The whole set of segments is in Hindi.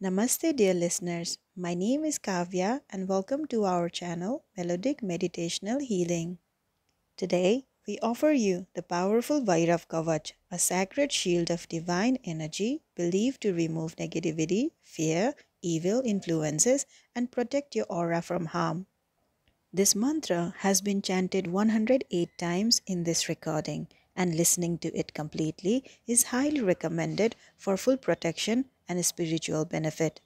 Namaste, dear listeners. My name is Kavya, and welcome to our channel, Melodic Meditational Healing. Today, we offer you the powerful Vairav Kavach, a sacred shield of divine energy believed to remove negativity, fear, evil influences, and protect your aura from harm. This mantra has been chanted 108 times in this recording, and listening to it completely is highly recommended for full protection and spiritual benefit.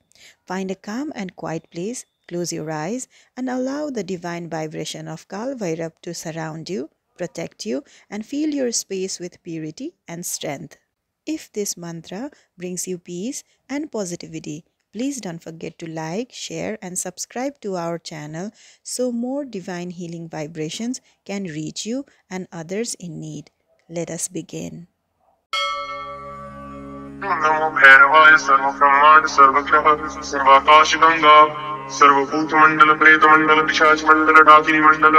Find a calm and quiet place, close your eyes, and allow the divine vibration of Kal Bhairav to surround you, protect you, and fill your space with purity and strength. If this mantra brings you peace and positivity, please don't forget to like, share, and subscribe to our channel so more divine healing vibrations can reach you and others in need. Let us begin. नमो भैरवाय सर्वब्रह्मांड सर्वग्रह सर्वाकाशगंगा सर्वभूतमंडल प्रेतमंडल पिशाचमंडल डाकिनी मंडल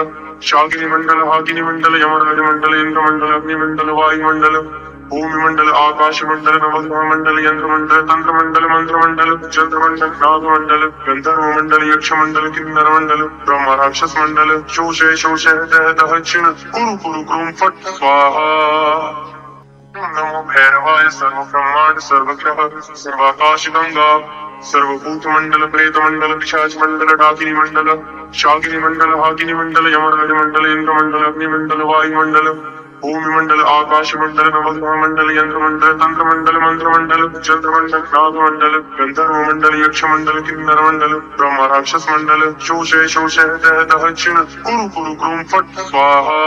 शाकिनी मंडल हाकिनी मंडल यमराज मंडल इंद्रमंडल अग्निमंडल वायुमंडल भूमिमंडल आकाशमंडल नवग्रहमंडल यंत्रमंडल तंत्रमंडल मंत्रमंडल चंद्रमंडल नागमंडल गंधर्वमंडल यक्षमंडल किन्नरमंडल ब्रह्म राक्षस मंडल शोषे शोषे दह दह चिण कुरु कुरु क्रूम फट स्वाहा नमो भैरवाय सर्वब्रह्मांड सर्वग्रह सर्वाकाशगंगा सर्वभूतमंडल प्रेतमंडल पिशाचमंडल डाकिनी मंडल शाकिनी मंडल हाकिनी मंडल यमराज मंडल इंद्रमंडल अग्निमंडल वायुमंडल भूमिमंडल आकाशमंडल नवग्रहमंडल यंत्रमंडल तंत्रमंडल मंत्रमंडल चंद्रमंडल नागमंडल गंधर्वमंडल यक्षमंडल किन्नरमंडल ब्रह्म राक्षस मंडल शोषे शोषे दह दह चिण कुरु कुरु क्रूम फट स्वाहा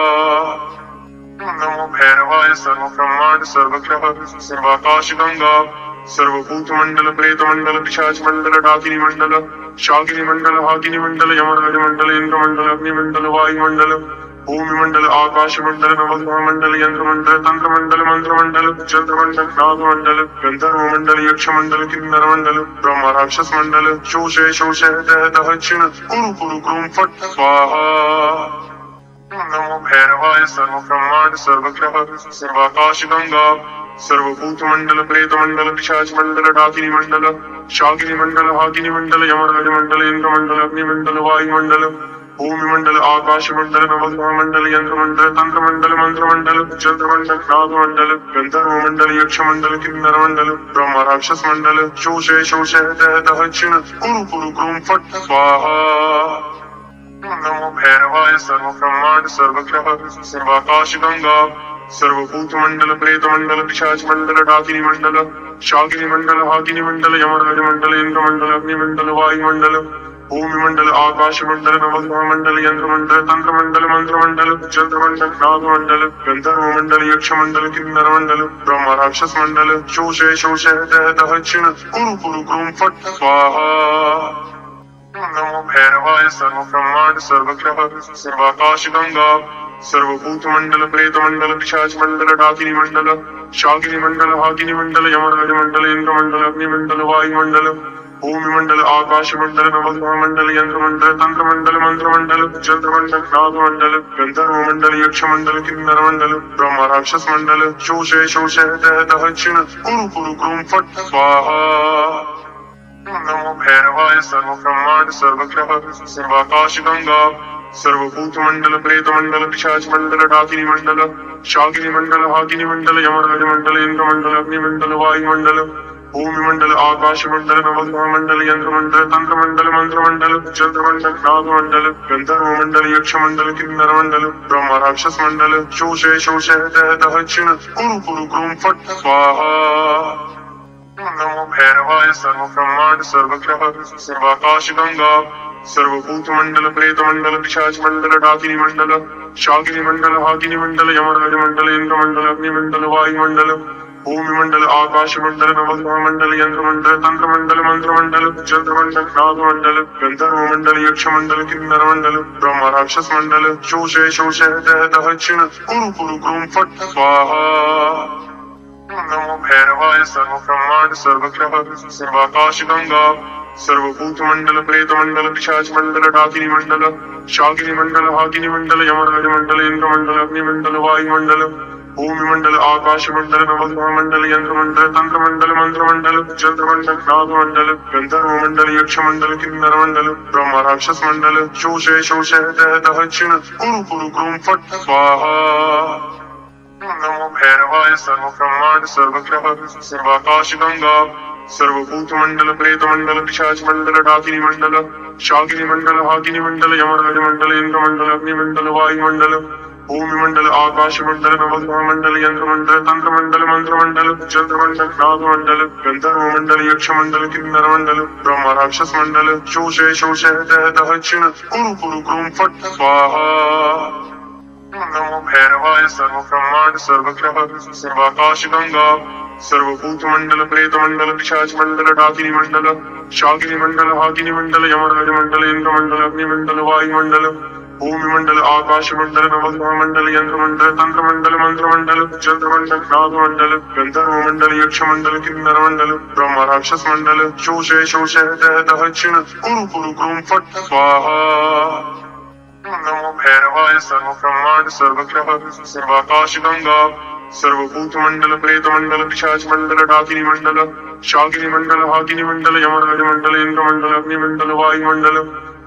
नमो भैरवाय सर्वब्रह्मांड सर्वग्रह सर्वाकाशगंगा सर्वभूतमंडल प्रेतमंडल पिशाचमंडल डाकिनी मंडल शाकिनी मंडल हाकिनी मंडल यमराज मंडल इंद्रमंडल अग्निमंडल वायुमंडल भूमिमंडल आकाशमंडल नवग्रहमंडल यंत्रमंडल तंत्रमंडल मंत्रमंडल चंद्रमंडल नागमंडल गंधर्वमंडल यक्षमंडल किन्नरमंडल ब्रह्म राक्षस मंडल शोषे शोषे दह दह चिण कुरु कुरु क्रूम फट स्वाहा नमो भैरवाय सर्वब्रह्मांड सर्वग्रह सर्वाकाशगंगा सर्वभूतमंडल प्रेतमंडल पिशाचमंडल डाकिनी मंडल शाकिनी मंडल हाकिनी मंडल यमराज मंडल इंद्रमंडल अग्निमंडल वायुमंडल भूमिमंडल आकाशमंडल नवग्रहमंडल यंत्रमंडल तंत्रमंडल मंत्रमंडल चंद्रमंडल नागमंडल गंधर्वमंडल यक्षमंडल किन्नरमंडल ब्रह्म राक्षस मंडल शोषे शोषे दह दह चिण कुरु कुरु क्रूम फट स्वाहा नमो भैरवाय सर्वब्रह्मांड सर्वग्रह सर्वाकाशगंगा सर्वभूतमंडल प्रेतमंडल पिशाचमंडल डाकिनी मंडल शाकिनी मंडल हाकिनी मंडल यमराज मंडल इंद्रमंडल अग्निमंडल वायुमंडल भूमिमंडल आकाशमंडल नवग्रहमंडल यंत्रमंडल तंत्रमंडल मंत्रमंडल चंद्रमंडल नागमंडल गंधर्वमंडल यक्षमंडल किन्नरमंडल ब्रह्म राक्षस मंडल शोषे शोषे दह दह चिण कुरु कुरु क्रूम फट स्वाहा नमो भैरवाय सर्वब्रह्मांड सर्वग्रह सर्वाकाशगंगा सर्वभूतमंडल प्रेतमंडल पिशाचमंडल डाकिनी मंडल शाकिनी मंडल हाकिनी मंडल यमराज मंडल इंद्रमंडल अग्निमंडल वायुमंडल भूमिमंडल आकाशमंडल नवग्रहमंडल यंत्रमंडल तंत्रमंडल मंत्रमंडल चंद्रमंडल नागमंडल गंधर्वमंडल यक्षमंडल किन्नरमंडल ब्रह्म राक्षस मंडल शोषे शोषे दह दह चिण कुरु कुरु क्रूम फट स्वाहा नमो भैरवाय सर्वब्रह्मांड सर्वग्रह सर्वाकाशगंगा सर्वभूतमंडल प्रेतमंडल पिशाचमंडल डाकिनी मंडल शाकिनी मंडल हाकिनी मंडल यमराज मंडल इंद्रमंडल अग्निमंडल वायुमंडल भूमिमंडल आकाशमंडल नवग्रहमंडल यंत्रमंडल तंत्रमंडल मंत्रमंडल चंद्रमंडल नागमंडल गंधर्वमंडल यक्षमंडल किन्नरमंडल ब्रह्म राक्षस मंडल शोषे शोषे दह दह चिण कुरु कुरु क्रूम फट स्वाहा नमो भैरवाय सर्वब्रह्मांड सर्वग्रह सर्वाकाशगंगा सर्वभूतमंडल प्रेतमंडल पिशाचमंडल डाकिनी मंडल शाकिनी मंडल हाकिनी मंडल यमराज मंडल इंद्रमंडल अग्निमंडल वायुमंडल भूमिमंडल आकाशमंडल नवग्रहमंडल यंत्रमंडल तंत्रमंडल मंत्रमंडल चंद्रमंडल नागमंडल गंधर्वमंडल यक्षमंडल किन्नरमंडल ब्रह्म राक्षस मंडल शोषे शोषे दह दह चिण कुरु कुरु क्रूम फट स्वाहा नमो भैरवाय सर्वब्रह्मांड सर्वग्रह सर्वाकाशगंगा सर्वभूतमंडल प्रेतमंडल पिशाचमंडल डाकिनी मंडल शाकिनी मंडल हाकिनी मंडल यमराज मंडल इंद्रमंडल अग्निमंडल वायुमंडल भूमिमंडल आकाशमंडल नवग्रहमंडल यंत्रमंडल तंत्रमंडल मंत्रमंडल चंद्रमंडल नागमंडल गंधर्वमंडल यक्षमंडल किन्नरमंडल ब्रह्म राक्षस मंडल शोषे शोषे दह दह छिण कुरु कुरु क्रूम फट स्वाहा। नमो भैरवाय सर्व ब्रह्मांड सर्वग्रह सर्वाकाश गंगा सर्वभूत मंडल प्रेत मंडल पिशाच मंडल डाकिनी मंडल शाकिनी मंडल हाकिनी मंडल यमराज मंडल इंद्र मंडल अग्नि मंडल वायु मंडल भूमि मंडल आकाश मंडल नवग्रह मंडल यंत्र मंडल तंत्र मंडल मंत्र मंडल चंद्र मंडल नाग मंडल गंधर्व मंडल यक्ष मंडल किन्नर मंडल ब्रह्म राक्षस मंडल शोषे शोषे दह दह छिण कुरु कुरु क्रूम फट स्वाहा। नमो भैरवाय सर्व ब्रह्मांड सर्वग्रह सर्वाकाश गंगा सर्वभूत मंडल प्रेत मंडल पिशाच मंडल डाकिनी मंडल शाकिनी मंडल हाकिनी मंडल यमराज मंडल इंद्र मंडल अग्नि मंडल वायु मंडल भूमि मंडल आकाश मंडल नवग्रह मंडल यंत्र मंडल तंत्र मंडल मंत्र मंडल चंद्र मंडल नाग मंडल गंधर्व मंडल यक्ष मंडल किन्नर मंडल ब्रह्म राक्षस मंडल शोषे शोषे दह दह छिण कुरु कुरु क्रूम फट स्वाहा। नमो भैरवाय सर्व ब्रह्मांड सर्वग्रह सर्वाकाश गंगा सर्वभूत मंडल प्रेत मंडल पिशाच मंडल डाकिनी मंडल शाकिनी मंडल हाकिनी मंडल यमराज मंडल इंद्र मंडल अग्नि मंडल वायु मंडल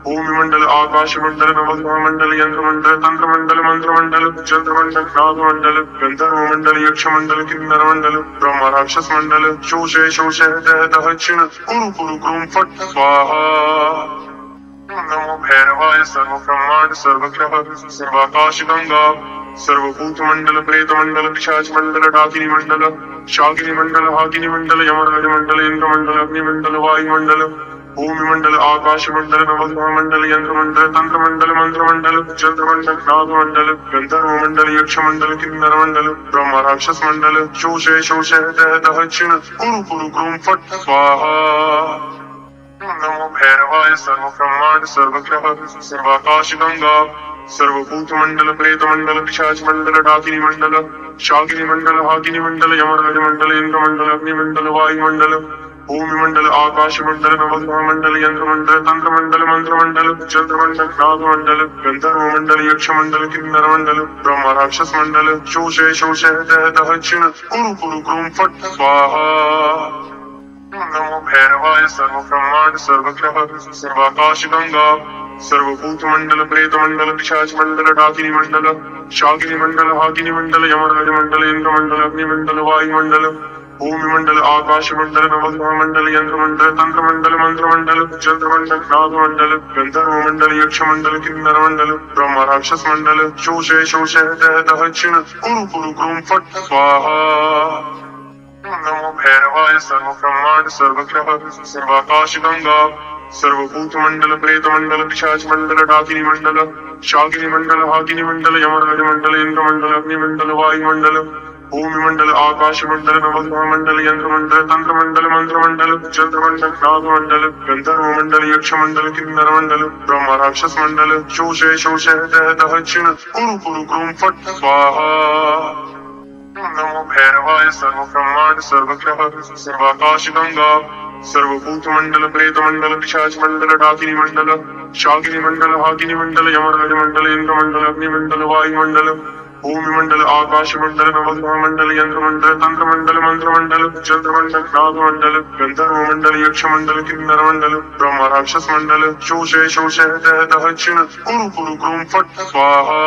भूमि मंडल आकाश मंडल नवग्रह मंडल यंत्र मंडल तंत्र मंडल मंत्र मंडल चंद्र मंडल नाग मंडल गंधर्व मंडल यक्ष मंडल किन्नर मंडल ब्रह्म राक्षस मंडल शोषे शोषे दह दह छिण कुरु कुरु क्रूम फट स्वाहा। नमो भैरवाय सर्व ब्रह्मांड सर्वग्रह सर्वाकाश गंगा सर्वभूत मंडल प्रेत मंडल पिशाच मंडल डाकिनी मंडल शाकिनी मंडल हाकिनी मंडल यमराज मंडल इंद्र मंडल अग्नि मंडल वायु मंडल भूमि मंडल आकाश मंडल नवग्रह मंडल यंत्र मंडल तंत्र मंडल मंत्र मंडल चंद्र मंडल नाग मंडल गंधर्व मंडल यक्ष मंडल किन्नर मंडल ब्रह्म राक्षस मंडल शोषे शोषे दह दह छिण कुरु कुरु क्रूम फट स्वाहा। नमो भैरवाय सर्व ब्रह्मांड सर्वग्रह सर्वाकाश गंगा सर्वभूत मंडल प्रेत मंडल पिशाच मंडल डाकिनी मंडल शाकिनी मंडल हाकिनी मंडल यमराज मंडल इंद्र मंडल अग्नि मंडल वायु मंडल भूमि मंडल आकाश मंडल नवग्रह मंडल यंत्र मंडल तंत्र मंडल मंत्र मंडल चंद्र मंडल नाग मंडल गंधर्व मंडल यक्ष मंडल किन्नर मंडल ब्रह्म राक्षस मंडल शोषे शोषे दह दह छिण कुरु कुरु क्रूम फट स्वाहा। नमो भैरवाय सर्व ब्रह्मांड सर्वग्रह सर्वाकाश गंगा सर्वभूत मंडल प्रेत मंडल पिशाच मंडल डाकिनी मंडल शाकिनी मंडल हाकिनी मंडल यमराज मंडल इंद्र मंडल अग्नि मंडल वायु मंडल भूमि मंडल आकाश मंडल नवग्रह मंडल यंत्र मंडल तंत्र मंडल मंत्र मंडल चंद्र मंडल नाग मंडल गंधर्व मंडल यक्ष मंडल किन्नर मंडल ब्रह्म राक्षस मंडल शोषे शोषे दह दह छिण कुरु कुरु क्रूम फट स्वाहा। नमो भैरवाय सर्व ब्रह्मांड सर्वग्रह सर्वाकाश गंगा सर्वभूत मंडल प्रेत मंडल पिशाच मंडल डाकिनी मंडल शाकिनी मंडल हाकिनी मंडल यमराज मंडल इंद्र मंडल अग्नि मंडल वायु मंडल भूमि मंडल आकाश मंडल नवग्रह मंडल यंत्र मंडल तंत्र मंडल मंत्र मंडल चंद्र मंडल नाग मंडल गंधर्व मंडल यक्ष मंडल किन्नर मंडल ब्रह्म राक्षस मंडल शोषे शोषे दह दह छिण कुरु कुरु क्रूम फट स्वाहा। नमो भैरवाय सर्व ब्रह्मांड सर्वग्रह सर्वाकाश गंगा सर्वभूत मंडल प्रेत मंडल पिशाच मंडल डाकिनी मंडल शाकिनी मंडल हाकिनी मंडल यमराज मंडल इंद्र मंडल अग्नि मंडल वायु मंडल भूमि मंडल आकाश मंडल नवग्रह मंडल यंत्र मंडल तंत्र मंडल मंत्र मंडल चंद्र मंडल नाग मंडल गंधर्व मंडल यक्ष मंडल किन्नर मंडल ब्रह्म राक्षस मंडल शोषे शोषे दह दह छिण कुरु कुरु क्रूम फट स्वाहा।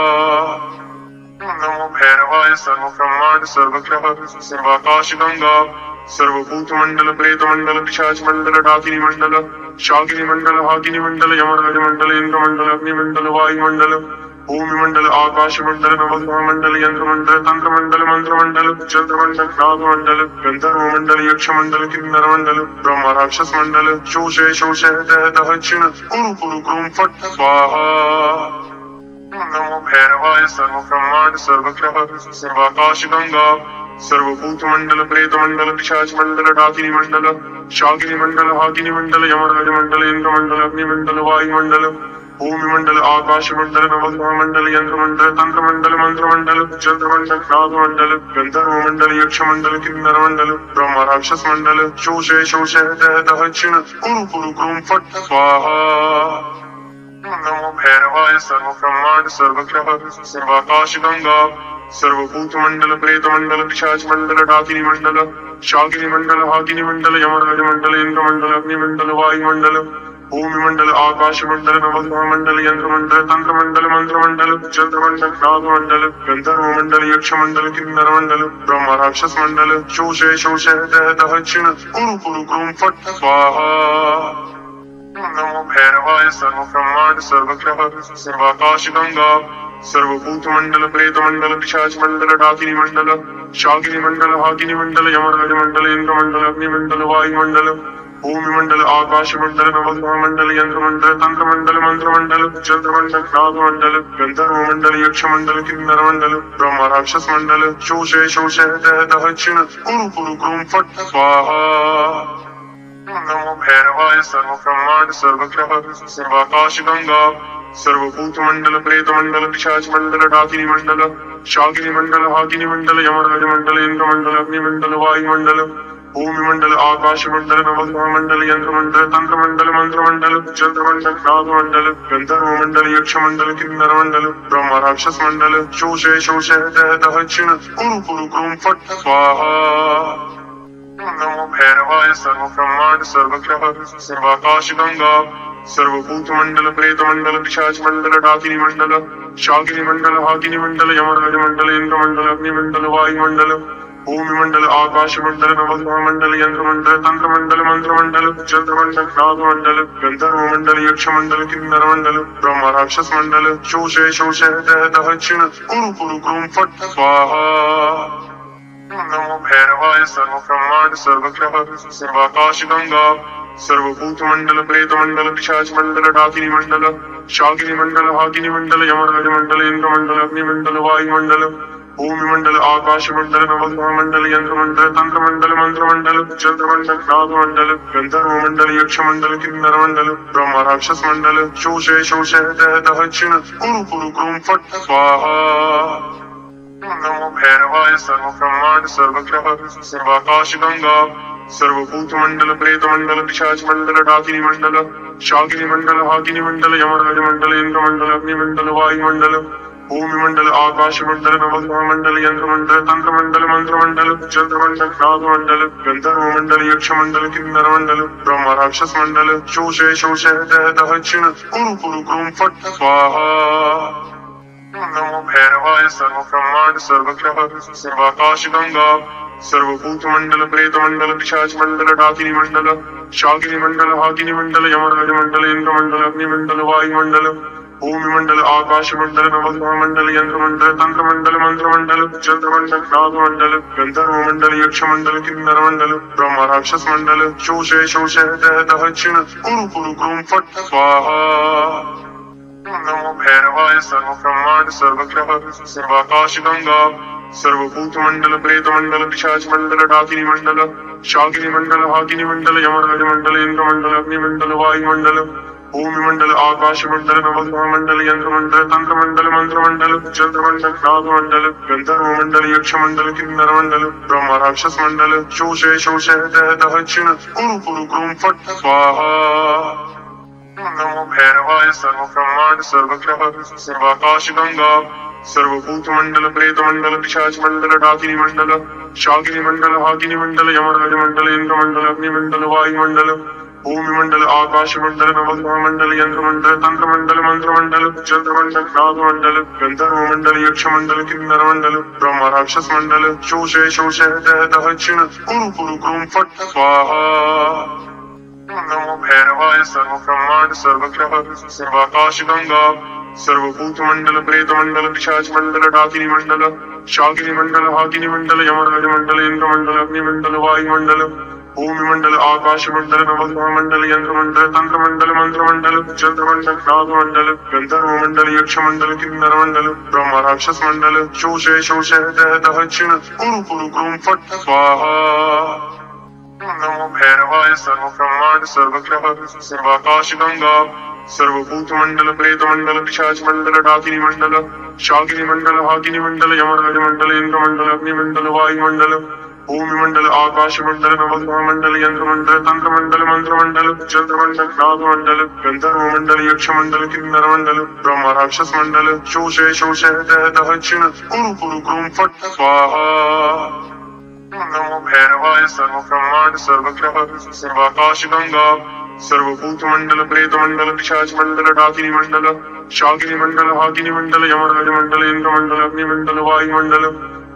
नमो भैरवाय सर्व ब्रह्मांड सर्वग्रह सर्वाकाश गंगा सर्वभूत मंडल प्रेत मंडल पिशाच मंडल डाकिनी मंडल शाकिनी मंडल हाकिनी मंडल यमराज मंडल इंद्र मंडल अग्नि मंडल वायु मंडल भूमि मंडल आकाश मंडल नवग्रह मंडल यंत्र मंडल तंत्र मंडल मंत्र मंडल चंद्र मंडल नाग मंडल गंधर्व मंडल यक्ष मंडल किन्नर मंडल ब्रह्म राक्षस मंडल शोषे शोषे दह दह छिण कुरु कुरु क्रूम फट स्वाहा। नमो भैरवाय सर्व ब्रह्मांड सर्वग्रह सर्वाकाश गंगा सर्वभूत मंडल प्रेत मंडल पिशाच मंडल डाकिनी मंडल शाकिनी मंडल हाकिनी मंडल यमराज मंडल इंद्र मंडल अग्नि मंडल वायु मंडल भूमि मंडल आकाश मंडल नवग्रह मंडल यंत्र मंडल तंत्र मंडल मंत्र मंडल चंद्र मंडल नाग मंडल गंधर्व मंडल यक्ष मंडल किन्नर मंडल ब्रह्म राक्षस मंडल शोषे शोषे दह दह छिण कुरु कुरु क्रूम फट स्वाहा। नमो भैरवाय सर्वब्रह्मांड सर्वग्रह सर्वाकाशगंगा सर्वभूतमंडल प्रेतमंडल पिशाचमंडल डाकिनी मंडल शाकिनी मंडल हाकिनी मंडल यमराज मंडल इंद्रमंडल अग्निमंडल वायुमंडल भूमिमंडल आकाशमंडल नवग्रहमंडल यंत्रमंडल तंत्रमंडल मंत्रमंडल चंद्रमंडल नागमंडल गंधर्वमंडल यक्षमंडल किन्नरमंडल ब्रह्म राक्षस मंडल शोषे शोषे दह दह क्षिण कुरु कुरु क्रूम फट स्वाहा नमो भैरवाय सर्वब्रह्मांड सर्वग्रह सर्वाकाशगंगा सर्वभूतमंडल प्रेतमंडल पिशाचमंडल डाकिनी मंडल शाकिनी मंडल हाकिनी मंडल यमराज मंडल इंद्रमंडल अग्निमंडल वायुमंडल भूमिमंडल आकाशमंडल नवग्रहमंडल यंत्रमंडल तंत्रमंडल मंत्रमंडल चंद्रमंडल नागमंडल गंधर्वमंडल यक्षमंडल किन्नरमंडल ब्रह्म राक्षस मंडल शोषे शोषे दह दह क्षिण कुरु कुरु क्रूम फट स्वाहा नमो भैरवाय सर्वब्रह्मांड सर्वग्रह सर्वाकाशगंगा सर्वभूतमंडल प्रेतमंडल पिशाचमंडल डाकिनी मंडल शाकिनी मंडल हाकिनी मंडल यमराज मंडल इंद्रमंडल अग्निमंडल वायुमंडल भूमिमंडल आकाशमंडल नवग्रहमंडल यंत्रमंडल तंत्रमंडल मंत्रमंडल चंद्रमंडल नागमंडल गंधर्वमंडल यक्षमंडल किन्नरमंडल ब्रह्म राक्षस मंडल शोषे शोषे दह दह क्षिण कुरु कुरु क्रूम फट स्वाहा नमो भैरवाय सर्वब्रह्मांड सर्वग्रह सर्वाकाशगंगा सर्वभूतमंडल प्रेतमंडल पिशाचमंडल डाकिनी मंडल शाकिनी मंडल हाकिनी मंडल यमराज मंडल इंद्रमंडल अग्निमंडल वायुमंडल भूमिमंडल आकाशमंडल नवग्रहमंडल यंत्रमंडल तंत्रमंडल मंत्रमंडल चंद्रमंडल नागमंडल गंधर्वमंडल यक्षमंडल किन्नरमंडल ब्रह्म राक्षस मंडल शोषे शोषे दह दह क्षिण कुरु कुरु क्रूम फट स्वाहा नमो भैरवाय सर्वब्रह्मांड सर्वग्रह सर्वाकाशगंगा सर्वभूतमंडल प्रेतमंडल पिशाचमंडल डाकिनी मंडल शाकिनी मंडल हाकिनी मंडल यमराज मंडल इंद्रमंडल अग्निमंडल वायुमंडल भूमिमंडल आकाशमंडल नवग्रहमंडल यंत्रमंडल तंत्रमंडल मंत्रमंडल चंद्रमंडल नागमंडल गंधर्वमंडल यक्षमंडल किन्नरमंडल ब्रह्म राक्षस मंडल शोषे शोषे दह दह क्षिण कुरु कुरु क्रूम फट स्वाहा नमो भैरवाय सर्वब्रह्मांड सर्वग्रह सर्वाकाशगंगा सर्वभूतमंडल प्रेतमंडल पिशाचमंडल डाकिनी मंडल शाकिनी मंडल हाकिनी मंडल यमराज मंडल इंद्रमंडल अग्निमंडल वायुमंडल भूमिमंडल आकाशमंडल नवग्रहमंडल यंत्रमंडल तंत्रमंडल मंत्रमंडल चंद्रमंडल नागमंडल गंधर्वमंडल यक्षमंडल किन्नरमंडल ब्रह्म राक्षस मंडल शोषे शोषे दह दह क्षिण कुरु कुरु क्रूम फट स्वाहा नमो भैरवाय सर्वब्रह्मांड सर्वग्रह सर्वाकाशगंगा सर्वभूतमंडल प्रेतमंडल पिशाचमंडल डाकिनी मंडल शाकिनी मंडल हाकिनी मंडल यमराज मंडल इंद्रमंडल अग्निमंडल वायुमंडल भूमिमंडल आकाशमंडल नवग्रहमंडल यंत्रमंडल तंत्रमंडल मंत्रमंडल चंद्रमंडल नागमंडल गंधर्वमंडल यक्षमंडल किन्नरमंडल ब्रह्म राक्षस मंडल शोषे शोषे दह दह क्षिण कुरु कुरु क्रूम फट स्वाहा नमो भैरवाय सर्वब्रह्मांड सर्वग्रह सर्वाकाशगंगा सर्वभूतमंडल प्रेतमंडल पिशाचमंडल डाकिनी मंडल शाकिनी मंडल हाकिनी मंडल यमराज मंडल इंद्रमंडल अग्निमंडल वायुमंडल भूमिमंडल आकाशमंडल नवग्रहमंडल यंत्रमंडल तंत्रमंडल मंत्रमंडल चंद्रमंडल नागमंडल गंधर्वमंडल यक्षमंडल किन्नरमंडल ब्रह्म राक्षस मंडल शोषे शोषे दह दह क्षिण कुरु कुरु क्रूम फट स्वाहा नमो भैरवाय सर्वब्रह्मांड सर्वग्रह सर्वाकाशगंगा सर्वभूतमंडल प्रेतमंडल पिशाचमंडल डाकिनी मंडल शाकिनी मंडल हाकिनी मंडल यमराज मंडल इंद्रमंडल अग्निमंडल वायुमंडल भूमिमंडल आकाशमंडल नवग्रहमंडल यंत्रमंडल तंत्रमंडल मंत्रमंडल चंद्रमंडल नागमंडल गंधर्वमंडल यक्षमंडल किन्नरमंडल ब्रह्म राक्षस मंडल शोषे शोषे दह दह क्षिण कुरु कुरु क्रूम फट स्वाहा नमो भैरवाय सर्वब्रह्मांड सर्वग्रह सर्वाकाशगंगा सर्वभूतमंडल प्रेतमंडल पिशाचमंडल डाकिनी मंडल शाकिनी मंडल हाकिनी मंडल यमराज मंडल इंद्रमंडल अग्निमंडल वायुमंडल भूमिमंडल आकाशमंडल नवग्रहमंडल यंत्रमंडल तंत्रमंडल मंत्रमंडल चंद्रमंडल नागमंडल गंधर्वमंडल यक्षमंडल किन्नरमंडल ब्रह्म राक्षस मंडल शोषे शोषे दह दह क्षिण कुरु कुरु क्रूम फट स्वाहा नमो भैरवाय सर्वब्रह्मांड सर्वग्रह सर्वाकाशगंगा सर्वभूतमंडल प्रेतमंडल पिशाचमंडल डाकिनी मंडल शाकिनी मंडल हाकिनी मंडल यमराज मंडल इंद्रमंडल अग्निमंडल वायुमंडल भूमिमंडल आकाश मंडल नवग्रह मंडल यंत्र मंडल तंत्र मंडल मंत्र मंडल चंद्रमंडल नाग मंडल गंधर्व मंडल यक्ष मंडल किन्नर मंडल ब्रह्म राक्षस मंडल शोषे शोषे दह दह चिन कुरु कुरु क्रूम फट स्वाहा। नमो भैरवाय सर्व ब्रह्मांड सर्वग्रह सर्वाकाश गंगा सर्वभूत मंडल प्रेत मंडल पिशाच मंडल डाकिनी मंडल शाकिनी मंडल हाकिनी मंडल यमराज मंडल इंद्र मंडल अग्नि मंडल वायु मंडल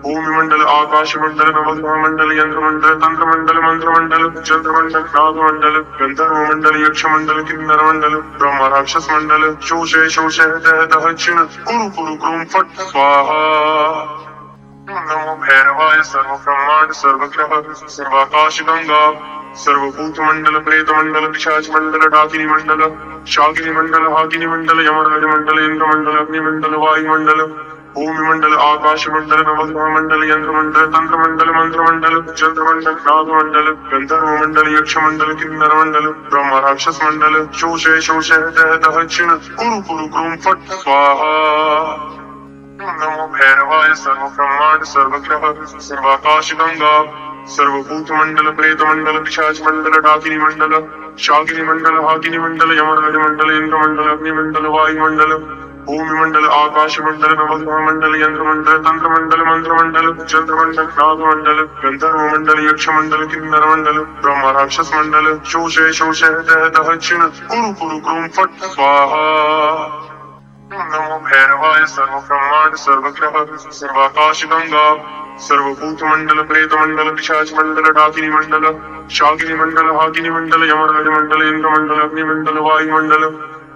भूमि मंडल आकाश मंडल नवग्रह मंडल यंत्र मंडल तंत्र मंडल मंत्र मंडल चंद्रमंडल नाग मंडल गंधर्व मंडल यक्ष मंडल किन्नर मंडल ब्रह्म राक्षस मंडल शोषे शोषे दह दह चिन कुरु कुरु क्रूम फट स्वाहा। नमो भैरवाय सर्व ब्रह्मांड सर्वग्रह सर्वाकाश गंगा सर्वभूत मंडल प्रेत मंडल पिशाच मंडल डाकिनी मंडल शाकिनी मंडल हाकिनी मंडल यमराज मंडल इंद्र मंडल अग्नि मंडल वायु मंडल भूमि मंडल आकाश मंडल नवग्रह मंडल यंत्र मंडल तंत्र मंडल मंत्र मंडल चंद्रमंडल नाग मंडल गंधर्व मंडल यक्ष मंडल किन्नर मंडल ब्रह्म राक्षस मंडल शोषे शोषे दह दह चिन कुरु कुरु क्रूम फट स्वाहा। नमो भैरवाय सर्व ब्रह्मांड सर्वग्रह सर्वाकाश गंगा सर्वभूत मंडल प्रेत मंडल पिशाच मंडल डाकिनी मंडल शाकिनी मंडल हाकिनी मंडल यमराज मंडल इंद्र मंडल अग्नि मंडल वायु मंडल भूमि मंडल आकाश मंडल नवग्रह मंडल यंत्र मंडल तंत्र मंडल मंत्र मंडल चंद्रमंडल नाग मंडल गंधर्व मंडल यक्ष मंडल किन्नर मंडल ब्रह्म राक्षस मंडल शोषे शोषे दह दह चिन कुरु कुरु क्रूम फट स्वाहा। नमो भैरवाय सर्व ब्रह्मांड सर्वग्रह सर्वाकाश गंगा सर्वभूत मंडल प्रेत मंडल पिशाच मंडल डाकिनी मंडल शाकिनी मंडल हाकिनी मंडल यमराज मंडल इंद्र मंडल अग्नि मंडल वायु मंडल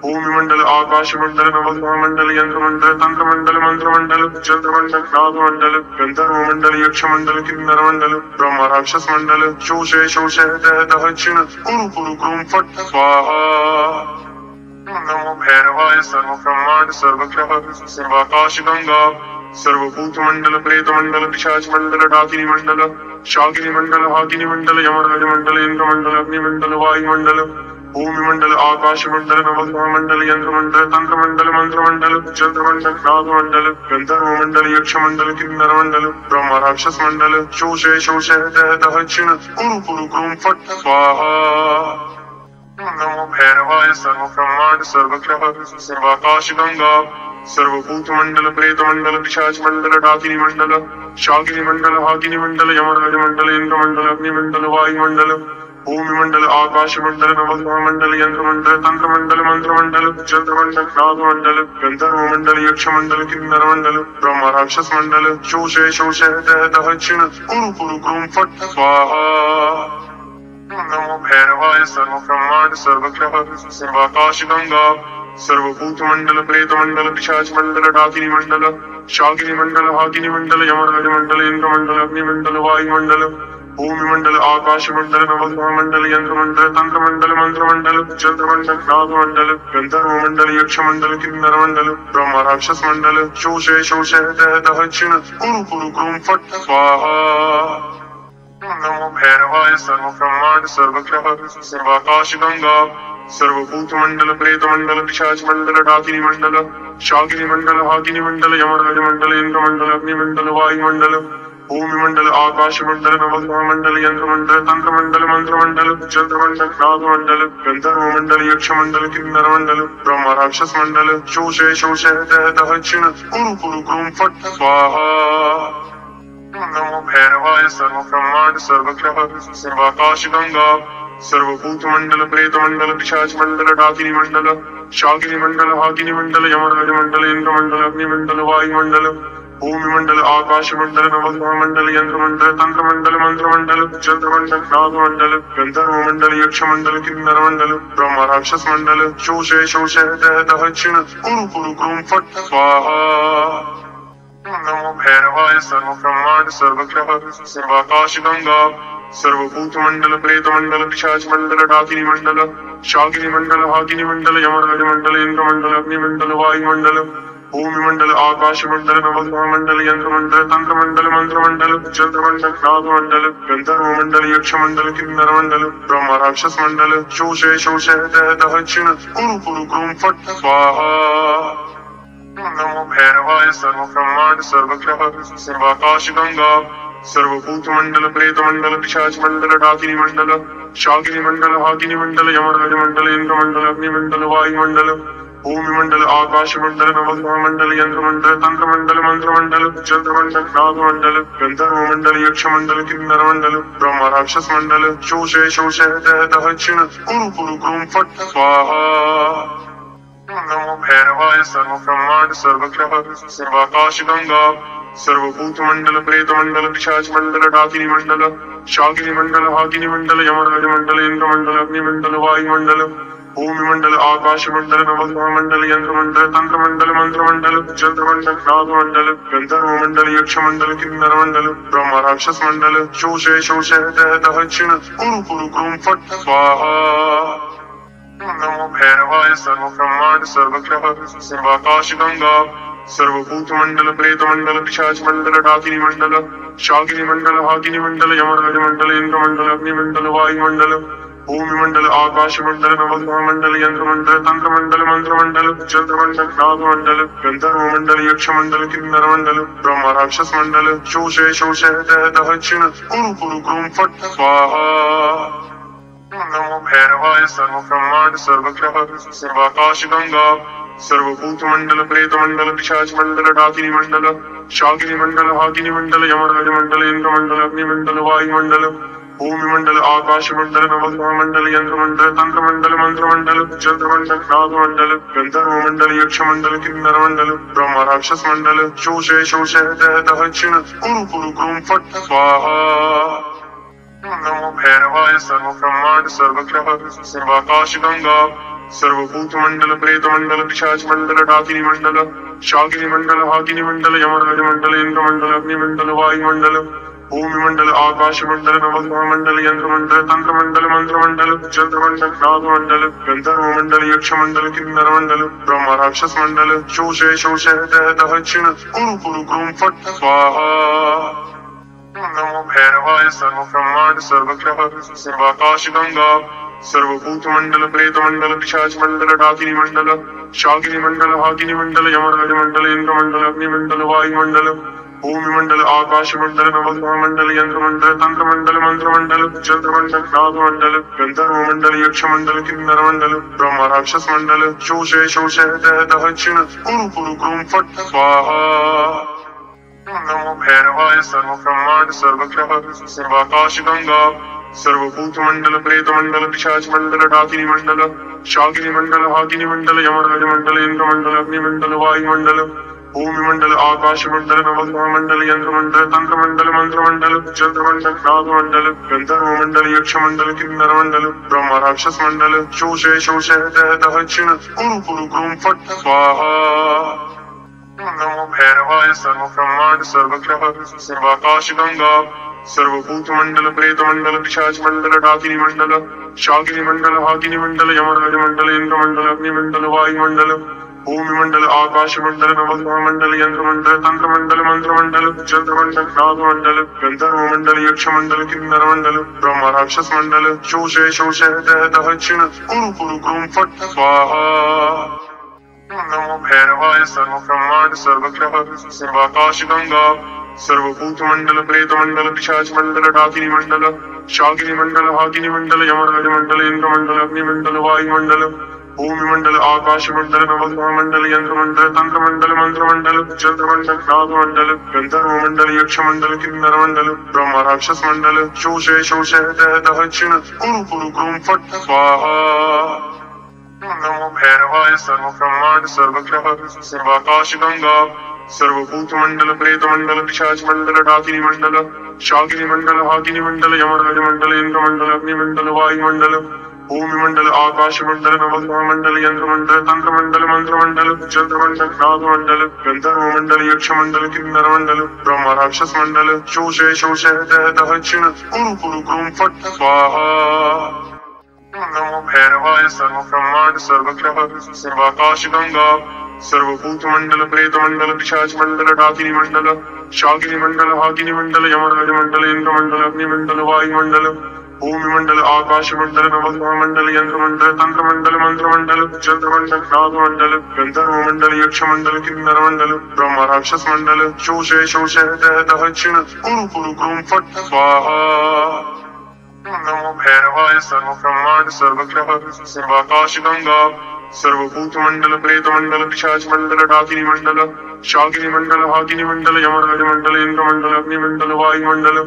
भूमि मंडल आकाश मंडल नवग्रह मंडल यंत्र मंडल तंत्र मंडल मंत्र मंडल चंद्रमंडल नाग मंडल गंधर्व मंडल यक्ष मंडल किन्नर मंडल ब्रह्म राक्षस मंडल शोषे शोषे दह दह चिन कुरु कुरु क्रूम फट स्वाहा। नमो भैरवाय सर्व ब्रह्मांड सर्वग्रह सर्वाकाश गंगा सर्वभूत मंडल प्रेत मंडल पिशाच मंडल डाकिनी मंडल शाकिनी मंडल हाकिनी मंडल यमराज मंडल इंद्र मंडल अग्नि मंडल वायु मंडल भूमि मंडल आकाश मंडल नवग्रह मंडल यंत्र मंडल तंत्र मंडल मंत्र मंडल चंद्रमंडल नाग मंडल गंधर्व मंडल यक्ष मंडल किन्नर मंडल ब्रह्म राक्षस मंडल शोषे शोषे दह दह चिन कुरु कुरु क्रूम फट स्वाहा। नमो भैरवाय सर्व ब्रह्मांड सर्वग्रह सर्वाकाश गंगा सर्वभूत मंडल प्रेत मंडल पिशाच मंडल डाकिनी मंडल शाकिनी मंडल हाकिनी मंडल यमराज मंडल इंद्र मंडल अग्नि मंडल वायु मंडल भूमि मंडल आकाश मंडल नवग्रह मंडल यंत्र मंडल तंत्र मंडल मंत्र मंडल चंद्रमंडल नाग मंडल गंधर्व मंडल यक्ष मंडल किन्नर मंडल ब्रह्म राक्षस मंडल शोषे शोषे दह दह चिन कुरु कुरु क्रूम फट स्वाहा। नमो भैरवाय सर्व ब्रह्मांड सर्वग्रह सर्वाकाश गंगा सर्वभूत मंडल प्रेत मंडल पिशाच मंडल डाकिनी मंडल शाकिनी मंडल हाकिनी मंडल यमराज मंडल इंद्र मंडल अग्नि मंडल वायु मंडल भूमि मंडल आकाश मंडल नवग्रह मंडल यंत्र मंडल तंत्र मंडल मंत्र मंडल चंद्रमंडल नाग मंडल गंधर्व मंडल यक्ष मंडल किन्नर मंडल ब्रह्म राक्षस मंडल शोषे शोषे दह दह चिन कुरु कुरु क्रूम फट स्वाहा। नमो भैरवाय सर्व ब्रह्मांड सर्वग्रह सर्वाकाश गंगा सर्वभूत मंडल प्रेत मंडल पिशाच मंडल डाकिनी मंडल शाकिनी मंडल हाकिनी मंडल यमराज मंडल इंद्र मंडल अग्नि मंडल वायु मंडल भूमि मंडल आकाश मंडल नवग्रह मंडल यंत्र मंडल तंत्र मंडल मंत्र मंडल चंद्रमंडल नाग मंडल गंधर्व मंडल यक्ष मंडल किन्नर मंडल ब्रह्म राक्षस मंडल शोषे शोषे दह दह चिन कुरु कुरु क्रूम फट स्वाहा। नमो भैरवाय सर्व ब्रह्मांड सर्वग्रह सर्वाकाश गंगा सर्वभूत मंडल प्रेत मंडल पिशाच मंडल डाकिनी मंडल शाकिनी मंडल हाकिनी मंडल यमराज मंडल इंद्र मंडल अग्नि मंडल वायु मंडल भूमि मंडल आकाश मंडल नवग्रह मंडल यंत्र मंडल तंत्र मंडल मंत्र मंडल चंद्रमंडल नाग मंडल गंधर्व मंडल यक्ष मंडल किन्नर मंडल ब्रह्म राक्षस मंडल शोषे शोषे दह दह चिन कुरु कुरु क्रूम फट स्वाहा। नमो भैरवाय सर्व ब्रह्मांड सर्वग्रह सर्वाकाश गंगा सर्वभूत मंडल प्रेत मंडल पिशाच मंडल डाकिनी मंडल शाकिनी मंडल हाकिनी मंडल यमराज मंडल इंद्र मंडल अग्नि मंडल वायु मंडल भूमि मंडल आकाश मंडल नवग्रह मंडल यंत्र मंडल तंत्र मंडल मंत्र मंडल चंद्रमंडल नाग मंडल गंधर्व मंडल यक्ष मंडल किन्नर मंडल ब्रह्म राक्षस मंडल शोषे शोषे दह दह चिन कुरु कुरु क्रूम फट स्वाहा। नमो भैरवाय सर्व ब्रह्मांड सर्वग्रह सर्वाकाश गंगा सर्वभूत मंडल प्रेत मंडल पिशाच मंडल डाकिनी मंडल शाकिनी मंडल हाकिनी मंडल यमराज मंडल इंद्र मंडल अग्नि मंडल वायु मंडल भूमि मंडल आकाश मंडल नवग्रह मंडल यंत्र मंडल तंत्र मंडल मंत्र मंडल चंद्र मंडल नाग मंडल गंधर्व मंडल यक्ष मंडल किन्नर मंडल ब्रह्म राक्षस मंडल शोषे शोषे दह दक्षिण कुरु कुरु क्रूम फट स्वाहा नमो भैरवाय सर्व ब्रह्मांड सर्वग्रह सर्वाकाश गंगा सर्वभूत मंडल प्रेत मंडल पिशाच मंडल डाकिनी मंडल शाकिनी मंडल हाकिनी मंडल यमराज मंडल इंद्र मंडल अग्नि मंडल वायु मंडल भूमि मंडल आकाश मंडल नवग्रह मंडल यंत्र मंडल तंत्र मंडल मंत्र मंडल चंद्र मंडल नाग मंडल गंधर्व मंडल यक्ष मंडल किन्नर मंडल ब्रह्म राक्षस मंडल शोषे शोषे दह दक्षिण कुरु कुरु क्रूम फट स्वाहा नमो भैरवाय सर्व ब्रह्मांड सर्वग्रह सर्वाकाश गंगा सर्वभूत मंडल प्रेत मंडल पिशाच मंडल डाकिनी मंडल शाकिनी मंडल हाकिनी मंडल यमराज मंडल इंद्र मंडल अग्नि मंडल वायु मंडल भूमि मंडल आकाश मंडल नवग्रह मंडल यंत्र मंडल तंत्र मंडल मंत्र मंडल चंद्र मंडल नाग मंडल गंधर्व मंडल यक्ष मंडल किन्नर मंडल ब्रह्म राक्षस मंडल शोषे शोषे दह दक्षिण कुरु कुरु क्रूम फट स्वाहा नमो भैरवाय सर्व ब्रह्मांड सर्वग्रह सर्वाकाश गंगा सर्वभूत मंडल प्रेत मंडल पिशाच मंडल डाकिनी मंडल शाकिनी मंडल हाकिनी मंडल यमराज मंडल इंद्र मंडल अग्नि मंडल वायु मंडल भूमि मंडल आकाश मंडल नवग्रह मंडल यंत्र मंडल तंत्र मंडल मंत्र मंडल चंद्र मंडल नाग मंडल गंधर्व मंडल यक्ष मंडल किन्नर मंडल ब्रह्म राक्षस मंडल शोषे शोषे दह दक्षिण कुरु कुरु क्रूम फट स्वाहा नमो भैरवाय सर्व ब्रह्मांड सर्वग्रह सर्वाकाश गंगा सर्वभूत मंडल प्रेत मंडल पिशाच मंडल डाकिनी मंडल शाकिनी मंडल हाकिनी मंडल यमराज मंडल इंद्र मंडल अग्नि मंडल वायु मंडल भूमि मंडल आकाश मंडल नवग्रह मंडल यंत्र मंडल तंत्र मंडल मंत्र मंडल चंद्र मंडल नाग मंडल गंधर्व मंडल यक्ष मंडल किन्नर मंडल ब्रह्म राक्षस मंडल शोषे शोषे दह दक्षिण कुरु कुरु क्रूम फट स्वाहा नमो भैरवाय सर्व ब्रह्मांड सर्वग्रह सर्वाकाश गंगा सर्वभूत मंडल प्रेत मंडल पिशाच मंडल डाकिनी मंडल शाकिनी मंडल हाकिनी मंडल यमराज मंडल इंद्र मंडल अग्नि मंडल वायु मंडल भूमि मंडल आकाश मंडल नवग्रह मंडल यंत्र मंडल तंत्र मंडल मंत्र मंडल चंद्र मंडल नाग मंडल गंधर्व मंडल यक्ष मंडल किन्नर मंडल ब्रह्म राक्षस मंडल शोषे शोषे दह दक्षिण कुरु कुरु क्रूम फट स्वाहा नमो भैरवाय सर्व ब्रह्मांड सर्वग्रह सर्वाकाश गंगा सर्वभूत मंडल प्रेत मंडल पिशाच मंडल डाकिनी मंडल शाकिनी मंडल हाकिनी मंडल यमराज मंडल इंद्र मंडल अग्नि मंडल वायु मंडल भूमि मंडल आकाश मंडल नवग्रह मंडल यंत्र मंडल तंत्र मंडल मंत्र मंडल चंद्र मंडल नाग मंडल गंधर्व मंडल यक्ष मंडल किन्नर मंडल ब्रह्म राक्षस मंडल शोषे शोषे दह दक्षिण कुरु कुरु क्रूम फट स्वाहा नमो भैरवाय सर्व ब्रह्मांड सर्वग्रह सर्वाकाश गंगा सर्वभूत मंडल प्रेत मंडल पिशाच मंडल डाकिनी मंडल शाकिनी मंडल हाकिनी मंडल यमराज मंडल इंद्र मंडल अग्नि मंडल वायु मंडल भूमि मंडल आकाश मंडल नवग्रह मंडल यंत्र मंडल तंत्र मंडल मंत्र मंडल चंद्र मंडल नाग मंडल गंधर्व मंडल यक्ष मंडल किन्नर मंडल ब्रह्म राक्षस मंडल शोषे शोषे दह दक्षिण कुरु कुरु क्रूम फट स्वाहा नमो भैरवाय सर्व ब्रह्मांड सर्वग्रह सर्वाकाश गंगा सर्वभूत मंडल प्रेत मंडल पिशाच मंडल डाकिनी मंडल शाकिनी मंडल हाकिनी मंडल यमराज मंडल इंद्र मंडल अग्नि मंडल वायु मंडल भूमि मंडल आकाश मंडल नवग्रह मंडल यंत्र मंडल तंत्र मंडल मंत्र मंडल चंद्र मंडल नाग मंडल गंधर्व मंडल यक्ष मंडल किन्नर मंडल ब्रह्म राक्षस मंडल शोषे शोषे दह दक्षिण कुरु कुरु क्रूम फट स्वाहा नमो भैरवाय सर्व ब्रह्मांड सर्वग्रह सर्वाकाश गंगा सर्वभूत मंडल प्रेत मंडल पिशाच मंडल डाकिनी मंडल शाकिनी मंडल हाकिनी मंडल यमराज मंडल इंद्र मंडल अग्नि मंडल वायु मंडल भूमि मंडल आकाश मंडल नवग्रह मंडल यंत्र मंडल तंत्र मंडल मंत्र मंडल चंद्र मंडल नाग मंडल गंधर्व मंडल यक्ष मंडल किन्नर मंडल ब्रह्म राक्षस मंडल शोषे शोषे दह दक्षिण कुरु कुरु क्रूम फट स्वाहा नमो भैरवाय सर्व ब्रह्मांड सर्वग्रह सर्वाकाश गंगा सर्वभूत मंडल प्रेत मंडल पिशाच मंडल डाकिनी मंडल शाकिनी मंडल हाकिनी मंडल यमराज मंडल इंद्र मंडल अग्नि मंडल वायु मंडल भूमिमंडल आकाशमंडल नवग्रहमंडल यंत्रमंडल तंत्रमंडल मंत्रमंडल चंद्रमंडल नागमंडल गंधर्वमंडल यक्षमंडल किन्नरमंडल ब्रह्म राक्षस मंडल शोषे शोषे दह दह छिण कुरु कुरु क्रूम फट स्वाहा। नमो भैरवाय सर्व ब्रह्मांड सर्वग्रह सर्वाकाश गंगा सर्वभूत मंडल प्रेत मंडल पिशाच मंडल डाकिनी मंडल शाकिनी मंडल हाकिनी मंडल यमराज मंडल इंद्र मंडल अग्नि मंडल वायु मंडल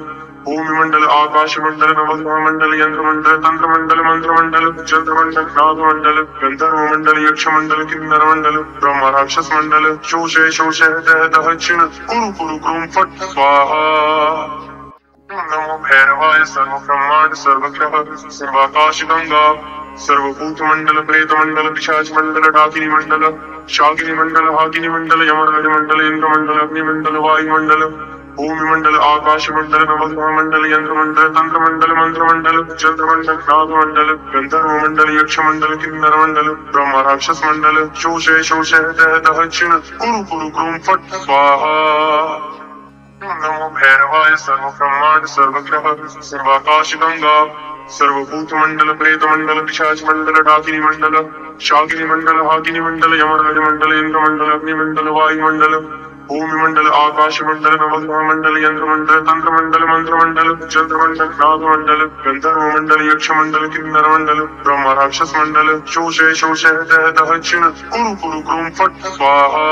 भूमि मंडल आकाश मंडल नवग्रह मंडल यंत्र मंडल तंत्र मंडल मंत्र मंडल चंद्रमंडल नाग मंडल गंधर्व मंडल यक्ष मंडल किन्नर मंडल ब्रह्म राक्षस मंडल शोषे शोषे दह दह छिण कुरु कुरु क्रूम फट स्वाहा। नमो भैरवाय सर्व ब्रह्मांड सर्वग्रह सर्वाकाश गंगा सर्वभूत मंडल प्रेत मंडल पिशाच मंडल डाकिनी मंडल शाकिनी मंडल हाकिनी मंडल यमराज मंडल इंद्र मंडल अग्नि मंडल वायु मंडल भूमि मंडल आकाश मंडल नवग्रह मंडल यंत्र मंडल तंत्र मंडल मंत्र मंडल चंद्रमंडल नाग मंडल गंधर्व मंडल यक्ष मंडल किन्नर मंडल ब्रह्म राक्षस मंडल शोषे शोषे दह दह छिण कुरु कुरु क्रूम फट स्वाहा। नमो भैरवाय सर्व ब्रह्मांड सर्वग्रह सर्वाकाश गंगा सर्वभूत मंडल प्रेत मंडल पिशाच मंडल डाकिनी मंडल शाकिनी मंडल हाकिनी मंडल यमराज मंडल इंद्र मंडल अग्नि मंडल वायु मंडल भूमि मंडल आकाश मंडल नवग्रह मंडल यंत्र मंडल तंत्र मंडल मंत्र मंडल चंद्रमंडल नाग मंडल गंधर्व मंडल यक्ष मंडल किन्नर मंडल ब्रह्म राक्षस मंडल शोषे शोषे दह दह छिण कुरु कुरु क्रूम फट स्वाहा।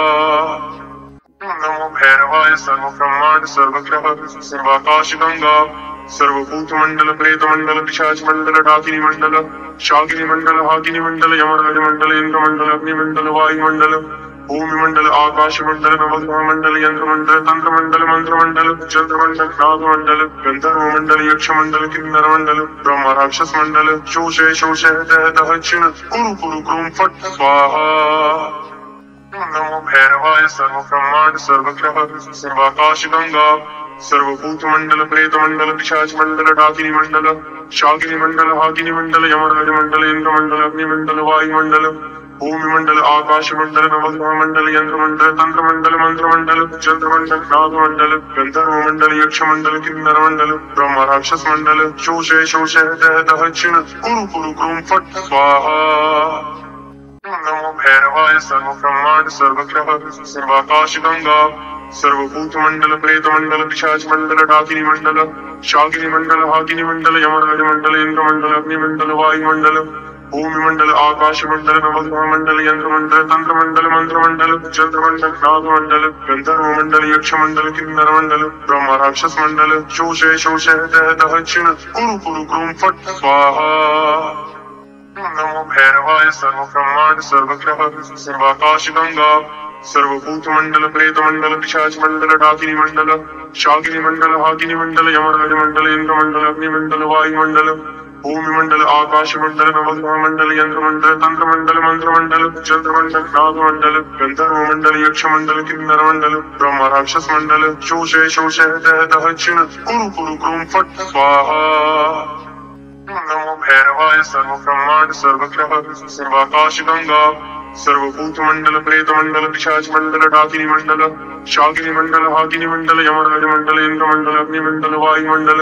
नमो भैरवाय सर्व ब्रह्मांड सर्वग्रह सर्वाकाश गंगा सर्वभूत मंडल प्रेत मंडल पिशाच मंडल डाकिनी मंडल शाकिनी मंडल हाकिनी मंडल यमराज मंडल इंद्र मंडल अग्नि मंडल वायु मंडल भूमि मंडल आकाश मंडल नवग्रह मंडल यंत्र मंडल तंत्र मंडल मंत्र मंडल चंद्रमंडल नाग मंडल गंधर्व मंडल यक्ष मंडल किन्नर मंडल ब्रह्म राक्षस मंडल शोषे शोषे दह दह छिण कुरु कुरु क्रूम फट स्वाहा। नमो भैरवाय सर्व ब्रह्मांड सर्वग्रह सर्वाकाश गंगा सर्वभूत मंडल प्रेत मंडल पिशाच मंडल डाकिनी मंडल शाकिनी मंडल हाकिनी मंडल यमराज मंडल इंद्र मंडल अग्नि मंडल वायु मंडल भूमि मंडल आकाश मंडल नवग्रह मंडल यंत्र मंडल तंत्र मंडल मंत्र मंडल चंद्रमंडल नाग मंडल गंधर्व मंडल यक्ष मंडल किन्नर मंडल ब्रह्म राक्षस मंडल शोषे शोषे दह दह छिण कुरु कुरु क्रूम फट स्वाहा। नमो भैरवाय सर्व ब्रह्मांड सर्वग्रह सर्वाकाश गंगा सर्वभूत मंडल प्रेत मंडल पिशाच मंडल डाकिनी मंडल शाकिनी मंडल हाकिनी मंडल यमराज मंडल इंद्र मंडल अग्नि मंडल वायु मंडल भूमि मंडल आकाश मंडल नवग्रह मंडल यंत्र मंडल तंत्र मंडल मंत्र मंडल चंद्रमंडल नाग मंडल गंधर्व मंडल यक्ष मंडल किन्नर मंडल ब्रह्म राक्षस मंडल शोषे शोषे दह दह छिण कुरु कुरु क्रूम फट स्वाहा। नमो भैरवाय सर्व ब्रह्मांड सर्वग्रह सर्वाकाश गंगा सर्वभूत मंडल प्रेत मंडल पिशाच मंडल डाकिनी मंडल शाकिनी मंडल हाकिनी मंडल यमराज मंडल इंद्र मंडल अग्नि मंडल वायु मंडल भूमि मंडल आकाश मंडल नवग्रह मंडल यंत्र मंडल तंत्र मंडल मंत्र मंडल चंद्रमंडल नाग मंडल गंधर्व मंडल यक्ष मंडल किन्नर मंडल ब्रह्म राक्षस मंडल शोषे शोषे दह दह छिण कुरु कुरु क्रूम फट स्वाहा। नमो भैरवाय सर्व ब्रह्मांड सर्वग्रह सर्वाकाश गंगा सर्वभूत मंडल प्रेत मंडल पिशाच मंडल डाकिनी मंडल शाकिनी मंडल हाकिनी मंडल यमराज मंडल इंद्र मंडल अग्नि मंडल वायु मंडल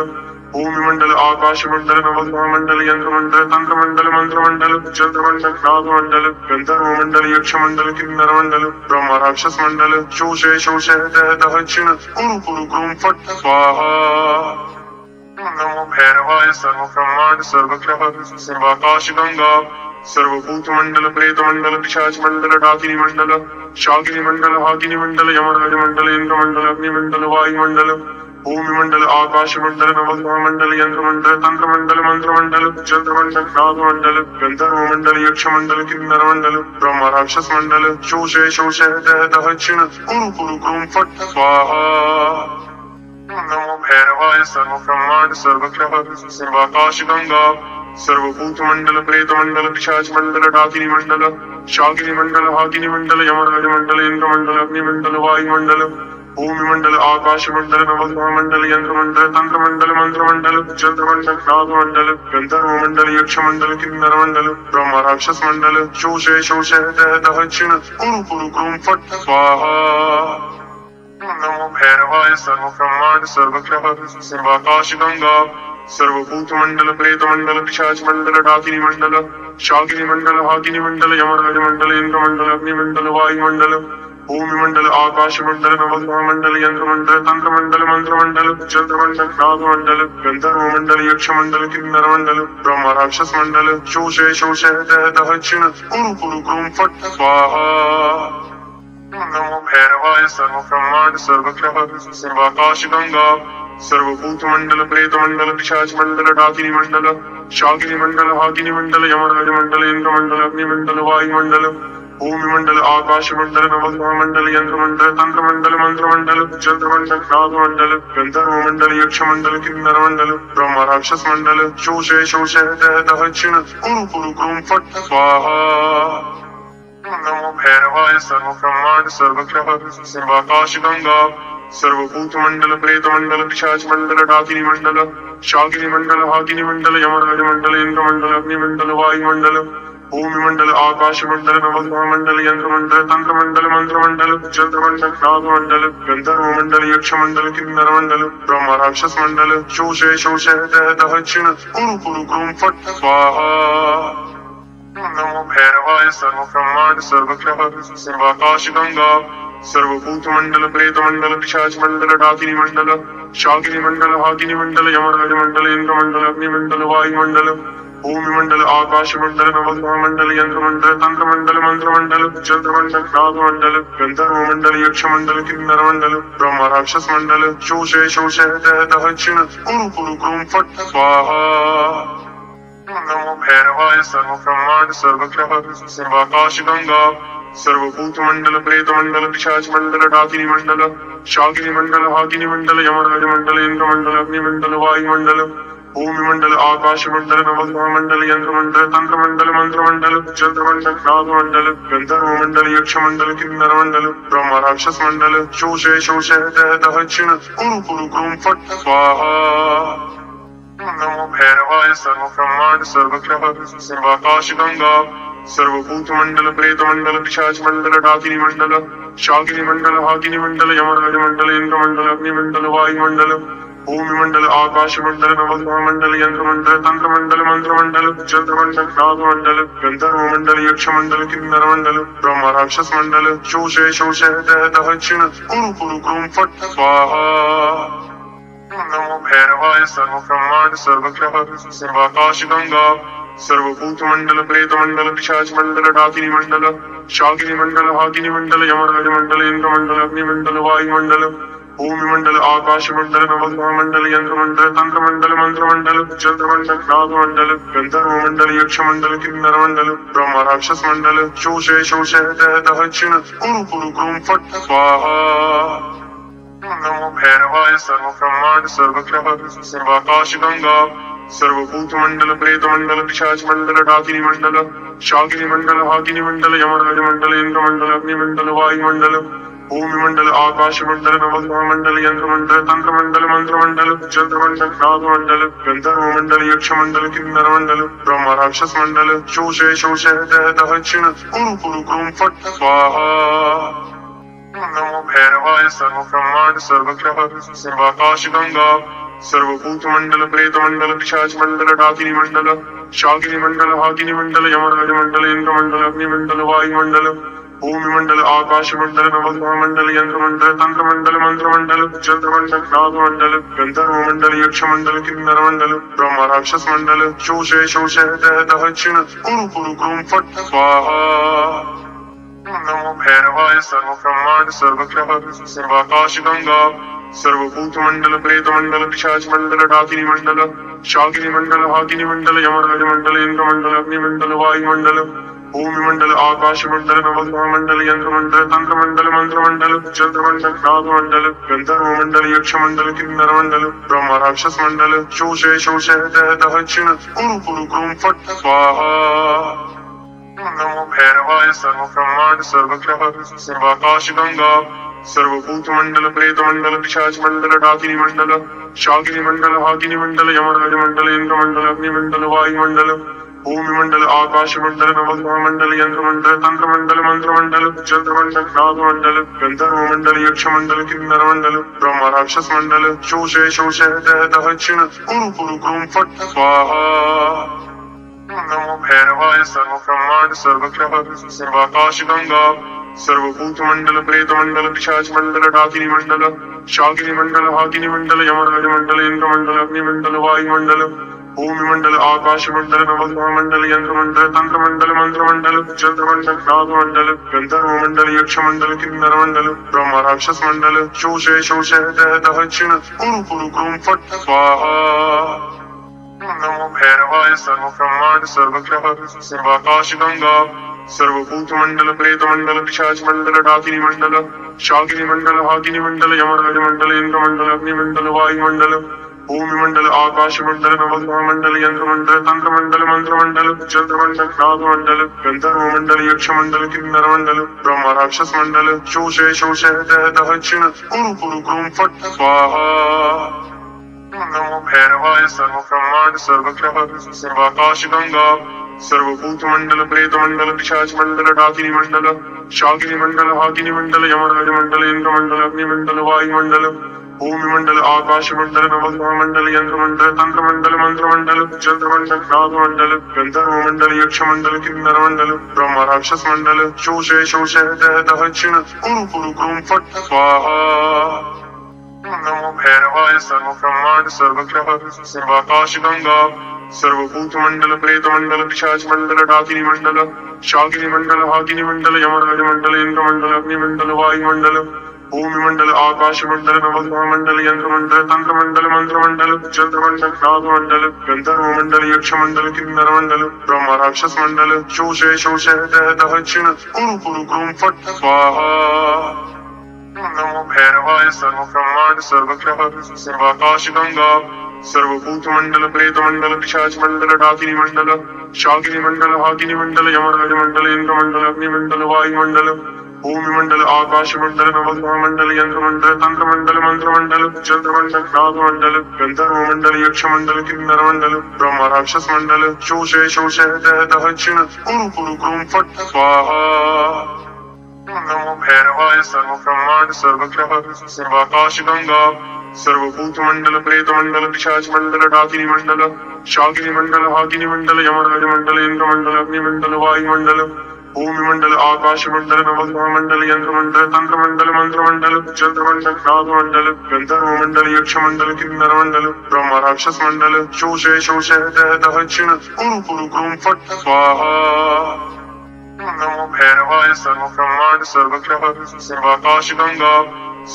भूमि मंडल आकाश मंडल नवग्रह मंडल यंत्र मंडल तंत्र मंडल मंत्र मंडल चंद्रमंडल नाग मंडल गंधर्व मंडल यक्ष मंडल किन्नर मंडल ब्रह्म राक्षस मंडल शोषे शोषे दह दह छिण कुरु कुरु क्रूम फट स्वाहा। नमो भैरवाय सर्व ब्रह्मांड सर्वग्रह सर्वाकाश गंगा सर्वभूत मंडल प्रेत मंडल पिशाच मंडल डाकिनी मंडल शाकिनी मंडल हाकिनी मंडल यमराज मंडल इंद्र मंडल अग्नि मंडल वायु मंडल भूमि मंडल आकाश मंडल नवग्रह मंडल यंत्र मंडल तंत्र मंडल मंत्र मंडल चंद्रमंडल नाग मंडल गंधर्व मंडल यक्ष मंडल किन्नर मंडल ब्रह्म राक्षस मंडल शोषे शोषे दह दह छिण कुरु कुरु क्रूम फट स्वाहा। नमो भैरवाय सर्व ब्रह्मांड सर्वग्रह सर्वाकाश गंगा सर्वभूत मंडल प्रेत मंडल पिशाच मंडल डाकिनी मंडल शाकिनी मंडल हाकिनी मंडल यमराज मंडल इंद्र मंडल अग्नि मंडल वायु मंडल भूमि मंडल आकाश मंडल नवग्रह मंडल यंत्र मंडल तंत्र मंडल मंत्र मंडल चंद्रमंडल नाग मंडल गंधर्व मंडल यक्ष मंडल किन्नर मंडल ब्रह्म राक्षस मंडल शोषे शोषे दह दह छिण कुरु कुरु क्रूम फट स्वाहा। नमो भैरवाय सर्व ब्रह्मांड सर्वग्रह सर्वाकाश गंगा सर्वभूत मंडल प्रेत मंडल पिशाच मंडल डाकिनी मंडल शाकिनी मंडल हाकिनी मंडल यमराज मंडल इंद्र मंडल अग्नि मंडल वायु मंडल भूमि मंडल आकाश मंडल नवग्रह मंडल यंत्र मंडल तंत्र मंडल मंत्र मंडल चंद्र मंडल नाग मंडल गंधर्व मंडल यक्ष मंडल किन्नर मंडल ब्रह्म राक्षस मंडल शोषे शोषे दह दह क्षिण कुरु कुरु क्रूम फट स्वाहा। नमो भैरवाय सर्व ब्रह्मांड सर्वग्रह सर्वाकाश गंगा सर्वभूत मंडल प्रेत मंडल पिशाच मंडल डाकिनी मंडल शाकिनी मंडल हाकिनी मंडल यमराज मंडल इंद्र मंडल अग्नि मंडल वायु मंडल भूमि मंडल आकाश मंडल नवग्रह मंडल यंत्र मंडल तंत्र मंडल मंत्र मंडल चंद्र मंडल नाग मंडल गंधर्व मंडल यक्ष मंडल किन्नर मंडल ब्रह्म राक्षस मंडल शोषे शोषे दह दह क्षिण कुरु कुरु क्रूम फट स्वाहा। नमो भैरवाय सर्व ब्रह्मांड सर्वग्रह सर्वाकाश गंगा सर्वभूत मंडल प्रेत मंडल पिशाच मंडल डाकिनी मंडल शाकिनी मंडल हाकिनी मंडल यमराज मंडल इंद्र मंडल अग्नि मंडल वायु मंडल भूमि मंडल आकाश मंडल नवग्रह मंडल यंत्र मंडल तंत्र मंडल मंत्र मंडल चंद्र मंडल नाग मंडल गंधर्व मंडल यक्ष मंडल किन्नर मंडल ब्रह्म राक्षस मंडल शोषे शोषे दह दह क्षिण कुरु कुरु क्रूम फट स्वाहा। नमो भैरवाय सर्व ब्रह्मांड सर्वग्रह सर्वाकाश गंगा सर्वभूत मंडल प्रेत मंडल पिशाच मंडल डाकिनी मंडल शाकिनी मंडल हाकिनी मंडल यमराज मंडल इंद्र मंडल अग्नि मंडल वायु मंडल भूमि मंडल आकाश मंडल नवग्रह मंडल यंत्र मंडल तंत्र मंडल मंत्र मंडल चंद्र मंडल नाग मंडल गंधर्व मंडल यक्ष मंडल किन्नर मंडल ब्रह्म राक्षस मंडल शोषे शोषे दह दह क्षिण कुरु कुरु क्रूम फट स्वाहा। नमो भैरवाय सर्व ब्रह्मांड सर्वग्रह सर्वाकाश गंगा सर्वभूत मंडल प्रेत मंडल पिशाच मंडल डाकिनी मंडल शाकिनी मंडल हाकिनी मंडल यमराज मंडल इंद्र मंडल अग्नि मंडल वायु मंडल भूमि मंडल आकाश मंडल नवग्रह मंडल यंत्र मंडल तंत्र मंडल मंत्र मंडल चंद्र मंडल नाग मंडल गंधर्व मंडल यक्ष मंडल किन्नर मंडल ब्रह्म राक्षस मंडल शोषे शोषे दह दह क्षिण कुरु कुरु क्रूम फट स्वाहा। नमो भैरवाय सर्व ब्रह्मांड सर्वग्रह सर्वाकाश गंगा सर्वभूत मंडल प्रेत मंडल पिशाच मंडल डाकिनी मंडल शाकिनी मंडल हाकिनी मंडल यमराज मंडल इंद्र मंडल अग्नि मंडल वायु मंडल भूमि मंडल आकाश मंडल नवग्रह मंडल यंत्र मंडल तंत्र मंडल मंत्र मंडल चंद्र मंडल नाग मंडल गंधर्व मंडल यक्ष मंडल किन्नर मंडल ब्रह्म राक्षस मंडल शोषे शोषे दह दह क्षिण कुरु कुरु क्रूम फट स्वाहा। नमो भैरवाय सर्व ब्रह्मांड सर्वग्रह सर्वाकाश गंगा सर्वभूत मंडल प्रेत मंडल पिशाच मंडल डाकिनी मंडल शाकिनी मंडल हाकिनी मंडल यमराज मंडल इंद्र मंडल अग्नि मंडल वायु मंडल भूमि मंडल आकाश मंडल नवग्रह मंडल यंत्र मंडल तंत्र मंडल मंत्र मंडल चंद्र मंडल नाग मंडल गंधर्व मंडल यक्ष मंडल किन्नर मंडल ब्रह्म राक्षस मंडल शोषे शोषे दह दह क्षिण कुरु कुरु क्रूम फट स्वाहा। नमो भैरवाय सर्व ब्रह्मांड सर्वग्रह सर्वाकाश गंगा सर्वभूत मंडल प्रेत मंडल पिशाच मंडल डाकिनी मंडल शाकिनी मंडल हाकिनी मंडल यमराज मंडल इंद्र मंडल अग्नि मंडल वायु मंडल भूमि मंडल आकाश मंडल नवग्रह मंडल यंत्र मंडल तंत्र मंडल मंत्र मंडल चंद्र मंडल नाग मंडल गंधर्व मंडल यक्ष मंडल किन्नर मंडल ब्रह्म राक्षस मंडल शोषे शोषे दह दह क्षिण कुरु कुरु क्रूम फट स्वाहा। नमो भैरवाय सर्व ब्रह्मांड सर्वग्रह सर्वाकाश गंगा सर्वभूत मंडल प्रेत मंडल पिशाच मंडल डाकिनी मंडल शाकिनी मंडल हाकिनी मंडल यमराज मंडल इंद्र मंडल अग्नि मंडल वायु मंडल भूमि मंडल आकाश मंडल नवग्रह मंडल यंत्र मंडल तंत्र मंडल मंत्र मंडल चंद्र मंडल नाग मंडल गंधर्व मंडल यक्ष मंडल किन्नर मंडल ब्रह्म राक्षस मंडल शोषे शोषे दह दह क्षिण कुरु कुरु क्रूम फट स्वाहा। नमो भैरवाय सर्व ब्रह्मांड सर्वग्रह सर्वाकाश गंगा सर्वभूत मंडल प्रेत मंडल पिशाच मंडल डाकिनी मंडल शाकिनी मंडल हाकिनी मंडल यमराज मंडल इंद्र मंडल अग्नि मंडल वायु मंडल भूमि मंडल आकाश मंडल नवग्रह मंडल यंत्र मंडल तंत्र मंडल मंत्र मंडल चंद्र मंडल नाग मंडल गंधर्व मंडल यक्ष मंडल किन्नर मंडल ब्रह्म राक्षस मंडल शोषे शोषे दह दह क्षिण कुरु कुरु क्रूम फट स्वाहा। नमो भैरवाय सर्व ब्रह्मांड सर्वग्रह सर्वाकाश गंगा सर्वभूत मंडल प्रेत मंडल पिशाच मंडल डाकिनी मंडल शाकिनी मंडल हाकिनी मंडल यमराज मंडल इंद्र मंडल अग्नि मंडल वायु मंडल भूमिमंडल आकाश मंडल नवग्रह मंडल यंत्र मंडल तंत्र मंडल मंत्र मंडल चंद्रमंडल नाग मंडल गंधर्व मंडल यक्ष मंडल किन्नर मंडल ब्रह्म राक्षस मंडल शोषे शोषे दह दह छिण कुरु कुरु क्रूम फट स्वाहा। नमो भैरवाय सर्व ब्रह्मांड सर्वग्रह सर्वाकाश गंगा सर्वभूत मंडल प्रेत मंडल पिशाच मंडल डाकिनी मंडल शाकिनी मंडल हाकिनी मंडल यमराज मंडल इंद्र मंडल अग्नि मंडल वायु मंडल भूमि मंडल आकाश मंडल नवग्रह मंडल यंत्र मंडल तंत्र मंडल मंत्र मंडल चंद्रमंडल नाग मंडल गंधर्व मंडल यक्ष मंडल किन्नर मंडल ब्रह्म राक्षस मंडल शोषे शोषे दह दह छिण कुरु कुरु क्रूम फट स्वाहा। नमो भैरवाय सर्व ब्रह्मांड सर्वग्रह सर्वाकाश गंगा सर्वभूत मंडल प्रेत मंडल पिशाच मंडल डाकिनी मंडल शाकिनी मंडल हाकिनी मंडल यमराज मंडल इंद्र मंडल अग्नि मंडल वायु मंडल भूमि मंडल आकाश मंडल नवग्रह मंडल यंत्र मंडल तंत्र मंडल मंत्र मंडल चंद्रमंडल नाग मंडल गंधर्व मंडल यक्ष मंडल किन्नर मंडल ब्रह्म राक्षस मंडल शोषे शोषे दह दह छिण कुरु कुरु क्रूम फट स्वाहा। नमो भैरवाय सर्व ब्रह्मांड सर्वग्रह सर्वाकाश गंगा सर्वभूत मंडल प्रेत मंडल पिशाच मंडल डाकिनी मंडल शाकिनी मंडल हाकिनी मंडल यमराज मंडल इंद्र मंडल अग्नि मंडल वायु मंडल भूमि मंडल आकाश मंडल नवग्रह मंडल यंत्र मंडल तंत्र मंडल मंत्र मंडल चंद्रमंडल नाग मंडल गंधर्व मंडल यक्ष मंडल किन्नर मंडल ब्रह्म राक्षस मंडल शोषे शोषे दह दह छिण कुरु कुरु क्रूम फट स्वाहा। नमो भैरवाय सर्व ब्रह्मांड सर्वग्रह सर्वाकाश गंगा सर्वभूत मंडल प्रेत मंडल पिशाच मंडल डाकिनी मंडल शाकिनी मंडल हाकिनी मंडल यमराज मंडल इंद्र मंडल अग्नि मंडल वायु मंडल भूमि मंडल आकाश मंडल नवग्रह मंडल यंत्र मंडल तंत्र मंडल मंत्र मंडल चंद्रमंडल नाग मंडल गंधर्व मंडल यक्ष मंडल किन्नर मंडल ब्रह्म राक्षस मंडल शोषे शोषे दह दह छिण कुरु कुरु क्रूम फट स्वाहा। नमो भैरवाय सर्व ब्रह्मांड सर्वग्रह सर्वाकाश गंगा सर्वभूत मंडल प्रेत मंडल पिशाच मंडल डाकिनी मंडल शाकिनी मंडल हाकिनी मंडल यमराज मंडल इंद्र मंडल अग्नि मंडल वायु मंडल भूमि मंडल आकाश मंडल नवग्रह मंडल यंत्र मंडल तंत्र मंडल मंत्र मंडल चंद्रमंडल नाग मंडल गंधर्व मंडल यक्ष मंडल किन्नर मंडल ब्रह्म राक्षस मंडल शोषे शोषे दह दह छिण कुरु कुरु क्रूम फट स्वाहा। नमो भैरवाय सर्व ब्रह्मांड सर्वग्रह सर्वाकाश गंगा सर्वभूत मंडल प्रेत मंडल पिशाच मंडल डाकिनी मंडल शाकिनी मंडल हाकिनी मंडल यमराज मंडल इंद्र मंडल अग्नि मंडल वायु मंडल भूमि मंडल आकाश मंडल नवग्रह मंडल यंत्र मंडल तंत्र मंडल मंत्र मंडल चंद्रमंडल नाग मंडल गंधर्व मंडल यक्ष मंडल किन्नर मंडल ब्रह्म राक्षस मंडल शोषे शोषे दह दह छिण कुरु कुरु क्रूम फट स्वाहा। नमो भैरवाय सर्व ब्रह्मांड सर्वग्रह सर्वाकाश गंगा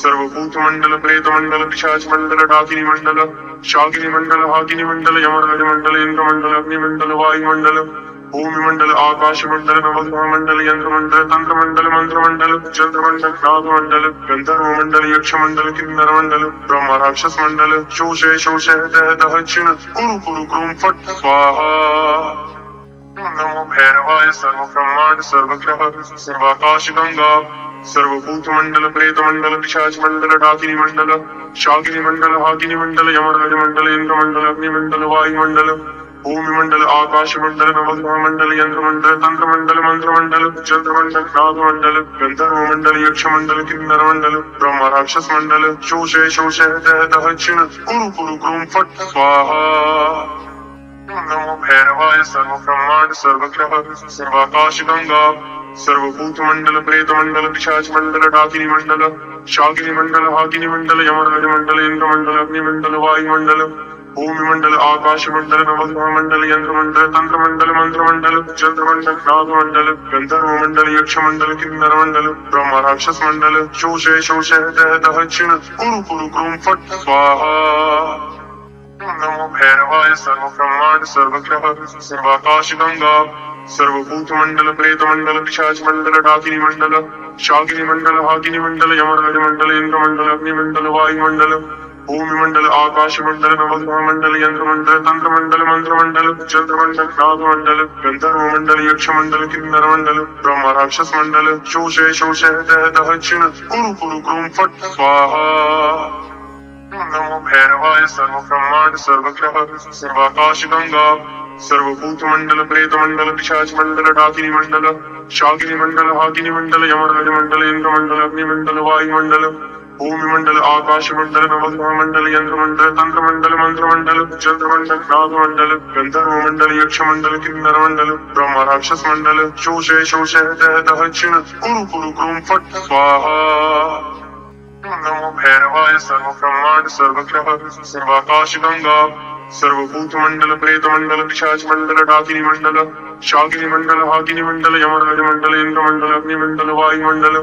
सर्वभूत मंडल प्रेत मंडल पिशाच मंडल डाकिनी मंडल शाकिनी मंडल हाकिनी मंडल यमराज मंडल इंद्र मंडल अग्नि मंडल वायु मंडल भूमि मंडल आकाश मंडल नवग्रह मंडल यंत्र मंडल तंत्र मंडल मंत्र मंडल चंद्रमंडल नाग मंडल गंधर्व मंडल यक्ष मंडल किन्नर मंडल ब्रह्म राक्षस मंडल शोषे शोषे दह दह छिण कुरु कुरु क्रूम फट स्वाहा। नमो भैरवाय सर्व ब्रह्मांड सर्वग्रह सर्वाकाश गंगा सर्वभूत मंडल प्रेत मंडल पिशाच मंडल डाकिनी मंडल शाकिनी मंडल हाकिनी मंडल यमराज मंडल इंद्र मंडल अग्नि मंडल वायु मंडल भूमि मंडल आकाश मंडल नवग्रह मंडल यंत्र मंडल तंत्र मंडल मंत्र मंडल चंद्रमंडल नाग मंडल गंधर्व मंडल यक्ष मंडल किन्नर मंडल ब्रह्म राक्षस मंडल शोषे शोषे दह दह छिण कुरु कुरु क्रूम फट स्वाहा। नमो भैरवाय सर्व ब्रह्मांड सर्वग्रह सर्वाकाश गंगा सर्वभूत मंडल प्रेत मंडल पिशाच मंडल डाकिनी मंडल शाकिनी मंडल हाकिनी मंडल यमराज मंडल इंद्र मंडल अग्नि मंडल वायु मंडल भूमि मंडल आकाश मंडल नवग्रह मंडल यंत्र मंडल तंत्र मंडल मंत्र मंडल चंद्रमंडल नाग मंडल गंधर्व मंडल यक्ष मंडल किन्नर मंडल ब्रह्म राक्षस मंडल शोषे शोषे दह दह छिण कुरु कुरु क्रूम फट स्वाहा। नमो भैरवाय सर्व ब्रह्मांड सर्वग्रह सर्वाकाश गंगा सर्वभूत मंडल प्रेत मंडल पिशाच मंडल डाकिनी मंडल शाकिनी मंडल हाकिनी मंडल यमराज मंडल इंद्र मंडल अग्नि मंडल वायु मंडल भूमि मंडल आकाश मंडल नवग्रह मंडल यंत्र मंडल तंत्र मंडल मंत्र मंडल चंद्रमंडल नाग मंडल गंधर्व मंडल यक्ष मंडल किन्नर मंडल ब्रह्म राक्षस मंडल शोषे शोषे दह दह छिण कुरु कुरु क्रूम फट स्वाहा। नमो भैरवाय सर्वब्रह्मांड सर्वग्रह सर्वाकाशगंगा सर्वभूतमंडल प्रेतमंडल पिशाचमंडल डाकिनी मंडल शाकिनी मंडल हाकिनी मंडल यमराज मंडल इंद्रमंडल अग्निमंडल वायुमंडल भूमिमंडल आकाशमंडल नवग्रहमंडल यंत्रमंडल तंत्रमंडल मंत्रमंडल चंद्रमंडल नागमंडल गंधर्वमंडल यक्षमंडल किन्नरमंडल ब्रह्म राक्षस मंडल शोषय शोषय दह दह क्षिण कुरु कुरु क्रूम फट स्वाहा नमो भैरवाय सर्वब्रह्मांड सर्वग्रह सर्वाकाशगंगा सर्वभूतमंडल प्रेतमंडल पिशाचमंडल डाकिनी मंडल शाकिनी मंडल हाकिनी मंडल यमराज मंडल इंद्रमंडल अग्निमंडल वायुमंडल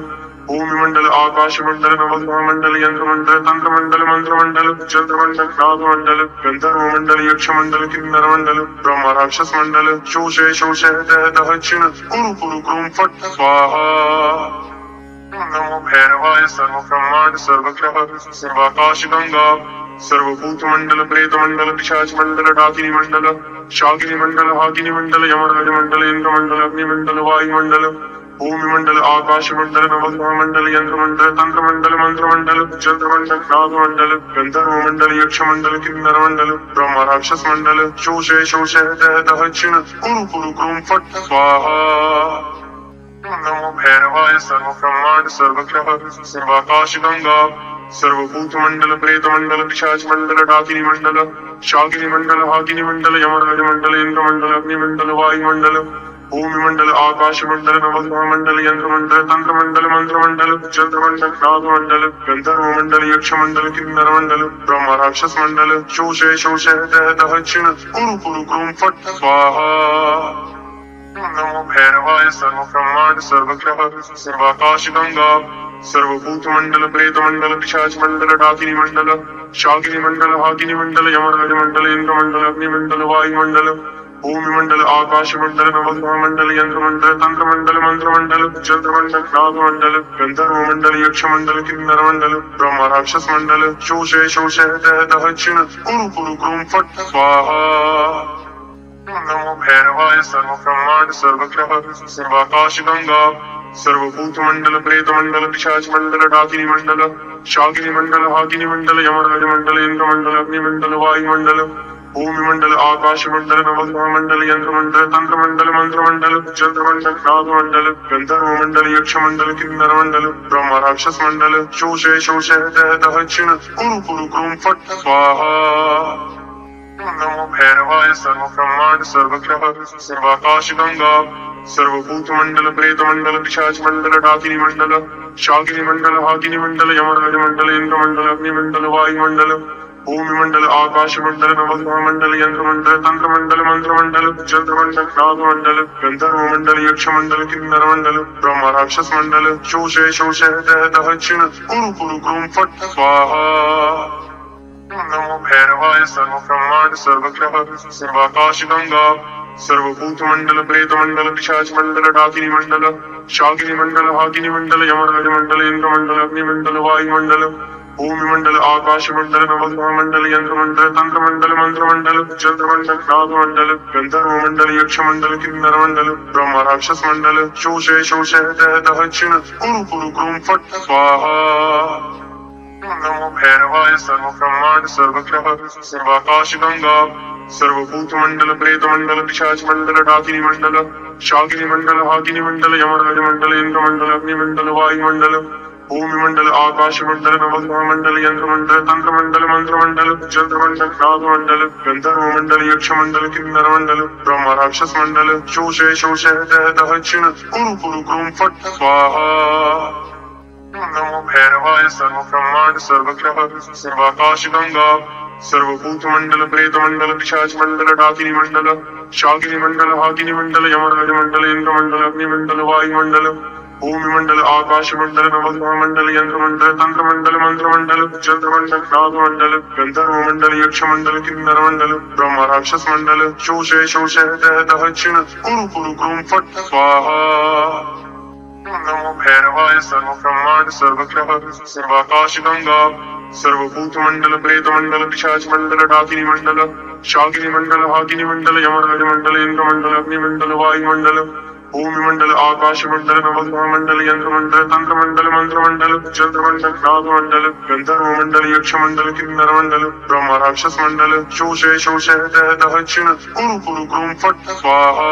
भूमिमंडल आकाशमंडल नवग्रहमंडल यंत्रमंडल तंत्रमंडल मंत्रमंडल चंद्रमंडल नागमंडल गंधर्वमंडल यक्षमंडल किन्नरमंडल ब्रह्म राक्षस मंडल शोषय शोषय दह दह क्षिण कुरु कुरु क्रूम फट स्वाहा नमो भैरवाय सर्वब्रह्मांड सर्वग्रह सर्वाकाशगंगा सर्वभूतमंडल प्रेतमंडल पिशाचमंडल डाकिनी मंडल शाकिनी मंडल हाकिनी मंडल यमराज मंडल इंद्रमंडल अग्निमंडल वायुमंडल भूमिमंडल आकाशमंडल नवग्रहमंडल यंत्रमंडल तंत्रमंडल मंत्रमंडल चंद्रमंडल नागमंडल गंधर्वमंडल यक्षमंडल किन्नरमंडल ब्रह्म राक्षस मंडल शोषय शोषय दह दह क्षिण कुरु कुरु क्रूम फट स्वाहा नमो भैरवाय सर्वब्रह्मांड सर्वग्रह सर्वाकाशगंगा सर्वभूतमंडल प्रेतमंडल पिशाचमंडल डाकिनी मंडल शाकिनी मंडल हाकिनी मंडल यमराज मंडल इंद्रमंडल अग्निमंडल वायुमंडल भूमिमंडल आकाशमंडल नवग्रहमंडल यंत्रमंडल तंत्रमंडल मंत्रमंडल चंद्रमंडल नागमंडल गंधर्वमंडल यक्षमंडल किन्नरमंडल ब्रह्म राक्षस मंडल शोषय शोषय दह दह क्षिण कुरु कुरु क्रूम फट स्वाहा नमो भैरवाय सर्वब्रह्मांड सर्वग्रह सर्वाकाशगंगा सर्वभूतमंडल प्रेतमंडल पिशाचमंडल डाकिनी मंडल शाकिनी मंडल हाकिनी मंडल यमराज मंडल इंद्रमंडल अग्निमंडल वायुमंडल भूमिमंडल आकाशमंडल नवग्रहमंडल यंत्रमंडल तंत्रमंडल मंत्रमंडल चंद्रमंडल नागमंडल गंधर्वमंडल यक्षमंडल किन्नरमंडल ब्रह्म राक्षस मंडल शोषय शोषय दह दह क्षिण कुरु कुरु क्रूम फट स्वाहा नमो भैरवाय सर्वब्रह्मांड सर्वग्रह सर्वाकाशगंगा सर्वभूतमंडल प्रेतमंडल पिशाचमंडल डाकिनी मंडल शाकिनी मंडल हाकिनी मंडल यमराज मंडल इंद्रमंडल अग्निमंडल वायुमंडल भूमिमंडल आकाशमंडल नवग्रहमंडल यंत्रमंडल तंत्रमंडल मंत्रमंडल चंद्रमंडल नागमंडल गंधर्वमंडल यक्षमंडल किन्नरमंडल ब्रह्म राक्षस मंडल शोषय शोषय दह दह क्षिण कुरु कुरु क्रूम फट स्वाहा नमो भैरवाय सर्वब्रह्मांड सर्वग्रह सर्वाकाशगंगा सर्वभूतमंडल प्रेतमंडल पिशाचमंडल डाकिनी मंडल शाकिनी मंडल हाकिनी मंडल यमराज मंडल इंद्रमंडल अग्निमंडल वायुमंडल भूमिमंडल आकाशमंडल नवग्रहमंडल यंत्रमंडल तंत्रमंडल मंत्रमंडल चंद्रमंडल नागमंडल गंधर्वमंडल यक्षमंडल किन्नरमंडल ब्रह्म राक्षस मंडल शोषय शोषय दह दह क्षिण कुरु कुरु क्रूम फट स्वाहा नमो भैरवाय सर्वब्रह्मांड सर्वग्रह सर्वाकाशगंगा सर्वभूतमंडल प्रेतमंडल पिशाचमंडल डाकिनी मंडल शाकिनी मंडल हाकिनी मंडल यमराज मंडल इंद्रमंडल अग्निमंडल वायुमंडल भूमिमंडल आकाशमंडल नवग्रहमंडल यंत्रमंडल तंत्रमंडल मंत्रमंडल चंद्रमंडल नागमंडल गंधर्वमंडल यक्षमंडल किन्नरमंडल ब्रह्म राक्षस मंडल शोषय शोषय दह दह क्षिण कुरु कुरु क्रूम फट स्वाहा नमो भैरवाय सर्वब्रह्मांड सर्वग्रह सर्वाकाशगंगा सर्वभूतमंडल प्रेतमंडल पिशाचमंडल डाकिनी मंडल शाकिनी मंडल हाकिनी मंडल यमराज मंडल इंद्रमंडल अग्निमंडल वायुमंडल भूमिमंडल आकाशमंडल नवग्रहमंडल यंत्रमंडल तंत्रमंडल मंत्रमंडल चंद्रमंडल नागमंडल गंधर्वमंडल यक्षमंडल किन्नरमंडल ब्रह्म राक्षस मंडल शोषय शोषय दह दह क्षिण कुरु कुरु क्रूम फट स्वाहा नमो भैरवाय सर्वब्रह्मांड सर्वग्रह सर्वाकाशगंगा सर्वभूतमंडल प्रेतमंडल पिशाचमंडल डाकिनी मंडल शाकिनी मंडल हाकिनी मंडल यमराज मंडल इंद्रमंडल अग्निमंडल वायुमंडल भूमिमंडल आकाशमंडल नवग्रहमंडल यंत्रमंडल तंत्रमंडल मंत्रमंडल चंद्रमंडल नागमंडल गंधर्वमंडल यक्षमंडल किन्नरमंडल ब्रह्म राक्षस मंडल शोषय शोषय दह दह क्षिण कुरु कुरु क्रूम फट स्वाहा नमो भैरवाय सर्वब्रह्मांड सर्वग्रह सर्वाकाशगंगा सर्वभूतमंडल प्रेतमंडल पिशाचमंडल डाकिनी मंडल शाकिनी मंडल हाकिनी मंडल यमराज मंडल इंद्रमंडल अग्निमंडल वायुमंडल भूमिमंडल आकाशमंडल नवग्रहमंडल यंत्रमंडल तंत्रमंडल मंत्रमंडल चंद्रमंडल नागमंडल गंधर्वमंडल यक्षमंडल किन्नरमंडल ब्रह्म राक्षस मंडल शोषे शोषे दह दक्षिण कुरु कुरु क्रूम फट स्वाहा।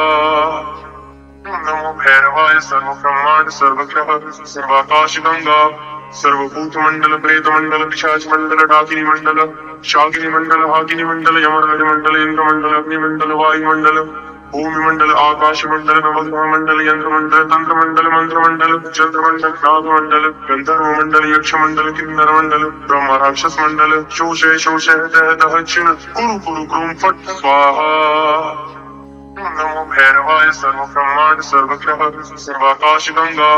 नमो भैरवाय सर्व ब्रह्मांड सर्वग्रह सर्वाकाश गंगा सर्वभूत मंडल प्रेत मंडल पिशाच मंडल डाकिनी मंडल शाकिनी मंडल हाकिनी मंडल यमराज मंडल इंद्र मंडल अग्नि मंडल वायु मंडल भूमि मंडल आकाश मंडल नवग्रह मंडल यंत्र मंडल तंत्र मंडल मंत्र मंडल चंद्रमंडल नाग मंडल गंधर्व मंडल यक्ष मंडल किन्नर मंडल ब्रह्म राक्षस मंडल शोषे शोषे दह दक्षिण कुरु कुरु क्रूम फट स्वाहा। नमो भैरवाय सर्व ब्रह्मांड सर्वग्रह सर्वाकाश गंगा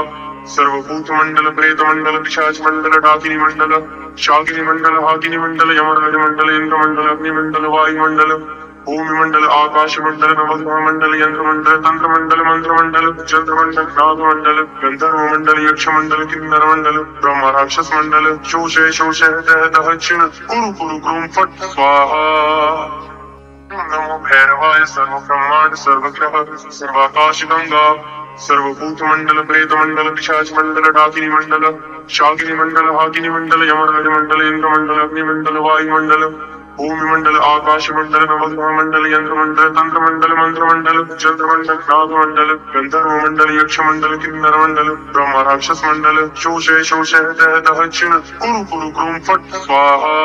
सर्वभूत मंडल प्रेत मंडल पिशाच मंडल डाकिनी मंडल शाकिनी मंडल हाकिनी मंडल यमराज मंडल इंद्र मंडल अग्नि मंडल वायु मंडल भूमि मंडल आकाश मंडल नवग्रह मंडल यंत्र मंडल तंत्र मंडल मंत्र मंडल चंद्रमंडल नाग मंडल गंधर्व मंडल यक्ष मंडल किन्नर मंडल ब्रह्म राक्षस मंडल शोषे शोषे दह दक्षिण कुरु कुरु क्रूम फट स्वाहा। नमो भैरवाय सर्व ब्रह्मांड सर्वग्रह सर्वाकाश गंगा सर्वभूत मंडल प्रेत मंडल पिशाच मंडल डाकिनी मंडल शाकिनी मंडल हाकिनी मंडल यमराज मंडल इंद्र मंडल अग्नि मंडल वायु मंडल भूमि मंडल आकाश मंडल नवग्रह मंडल यंत्र मंडल तंत्र मंडल मंत्र मंडल चंद्रमंडल नाग मंडल गंधर्व मंडल यक्ष मंडल किन्नर मंडल ब्रह्म राक्षस मंडल शोषे शोषे दह दक्षिण कुरु कुरु क्रूम फट स्वाहा।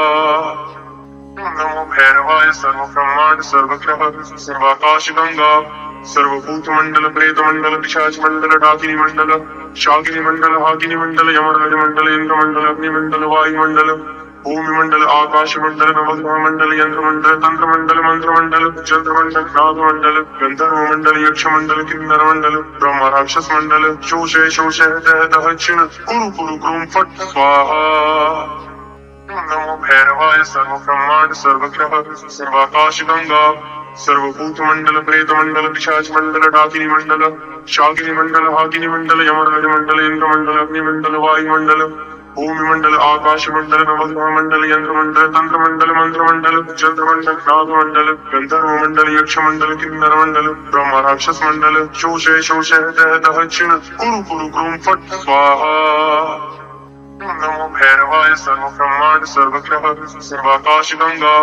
नमो भैरवाय सर्व ब्रह्मांड सर्वग्रह सर्वाकाश गंगा सर्वभूत मंडल प्रेत मंडल पिशाच मंडल डाकिनी मंडल शाकिनी मंडल हाकिनी मंडल यमराज मंडल इंद्र मंडल अग्नि मंडल वायु मंडल भूमि मंडल आकाश मंडल नवग्रह मंडल यंत्र मंडल तंत्र मंडल मंत्र मंडल चंद्रमंडल नाग मंडल गंधर्व मंडल यक्ष मंडल किन्नर मंडल ब्रह्म राक्षस मंडल शोषे शोषे दह दक्षिण कुरु कुरु क्रूम फट स्वाहा। नमो भैरवाय सर्व ब्रह्मांड सर्वग्रह सर्वाकाश गंगा सर्वभूत मंडल प्रेत मंडल पिशाच मंडल डाकिनी मंडल शाकिनी मंडल हाकिनी मंडल यमराज मंडल इंद्र मंडल अग्नि मंडल वायु मंडल भूमि मंडल आकाश मंडल नवग्रह मंडल यंत्र मंडल तंत्र मंडल मंत्र मंडल चंद्रमंडल नाग मंडल गंधर्व मंडल यक्ष मंडल किन्नर मंडल ब्रह्म राक्षस मंडल शोषे शोषे दह दक्षिण कुरु कुरु क्रूम फट स्वाहा। नमो भैरवाय सर्व ब्रह्मांड सर्वग्रह सर्वाकाश गंगा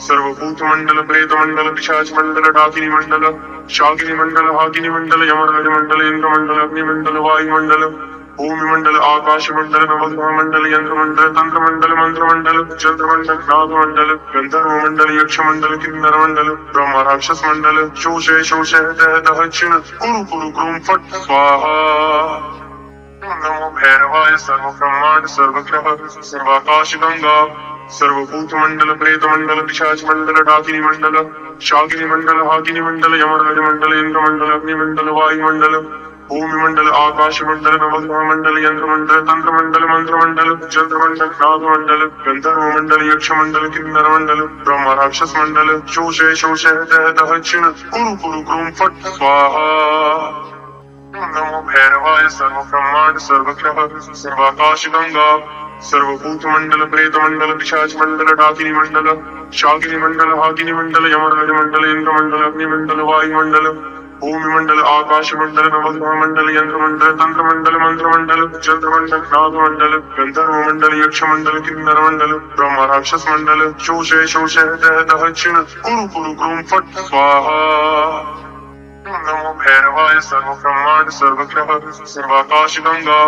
सर्वभूत मंडल प्रेत मंडल पिशाच मंडल डाकिनी मंडल शाकिनी मंडल हाकिनी मंडल यमराज मंडल इंद्र मंडल अग्नि मंडल वायु मंडल भूमि मंडल आकाश मंडल नवग्रह मंडल यंत्र मंडल तंत्र मंडल मंत्र मंडल चंद्रमंडल नाग मंडल गंधर्व मंडल यक्ष मंडल किन्नर मंडल ब्रह्म राक्षस मंडल शोषे शोषे दह दक्षिण कुरु कुरु क्रूम फट स्वाहा। नमो भैरवाय सर्व ब्रह्मांड सर्वग्रह सर्वाकाश गंगा सर्वभूत मंडल प्रेत मंडल पिशाच मंडल डाकिनी मंडल शाकिनी मंडल हाकिनी मंडल यमराज मंडल इंद्र मंडल अग्नि मंडल वायु मंडल भूमि मंडल आकाश मंडल नवग्रह मंडल यंत्र मंडल तंत्र मंडल मंत्र मंडल चंद्रमंडल नाग मंडल गंधर्व मंडल यक्ष मंडल किन्नर मंडल ब्रह्म राक्षस मंडल शोषे शोषे दह दक्षिण कुरु कुरु क्रूम फट स्वाहा। नमो भैरवाय सर्व ब्रह्मांड सर्वग्रह सर्वाकाश गंगा सर्वभूत मंडल प्रेत मंडल पिशाच मंडल डाकिनी मंडल शाकिनी मंडल हाकिनी मंडल यमराज मंडल इंद्र मंडल अग्नि मंडल वायु मंडल भूमि मंडल आकाश मंडल नवग्रह मंडल यंत्र मंडल तंत्र मंडल मंत्र मंडल चंद्रमंडल नाग मंडल गंधर्व मंडल यक्ष मंडल किन्नर मंडल ब्रह्म राक्षस मंडल शोषे शोषे दह दक्षिण कुरु कुरु क्रूम फट स्वाहा। नमो भैरवाय सर्व ब्रह्मांड सर्वग्रह सर्वाकाश गंगा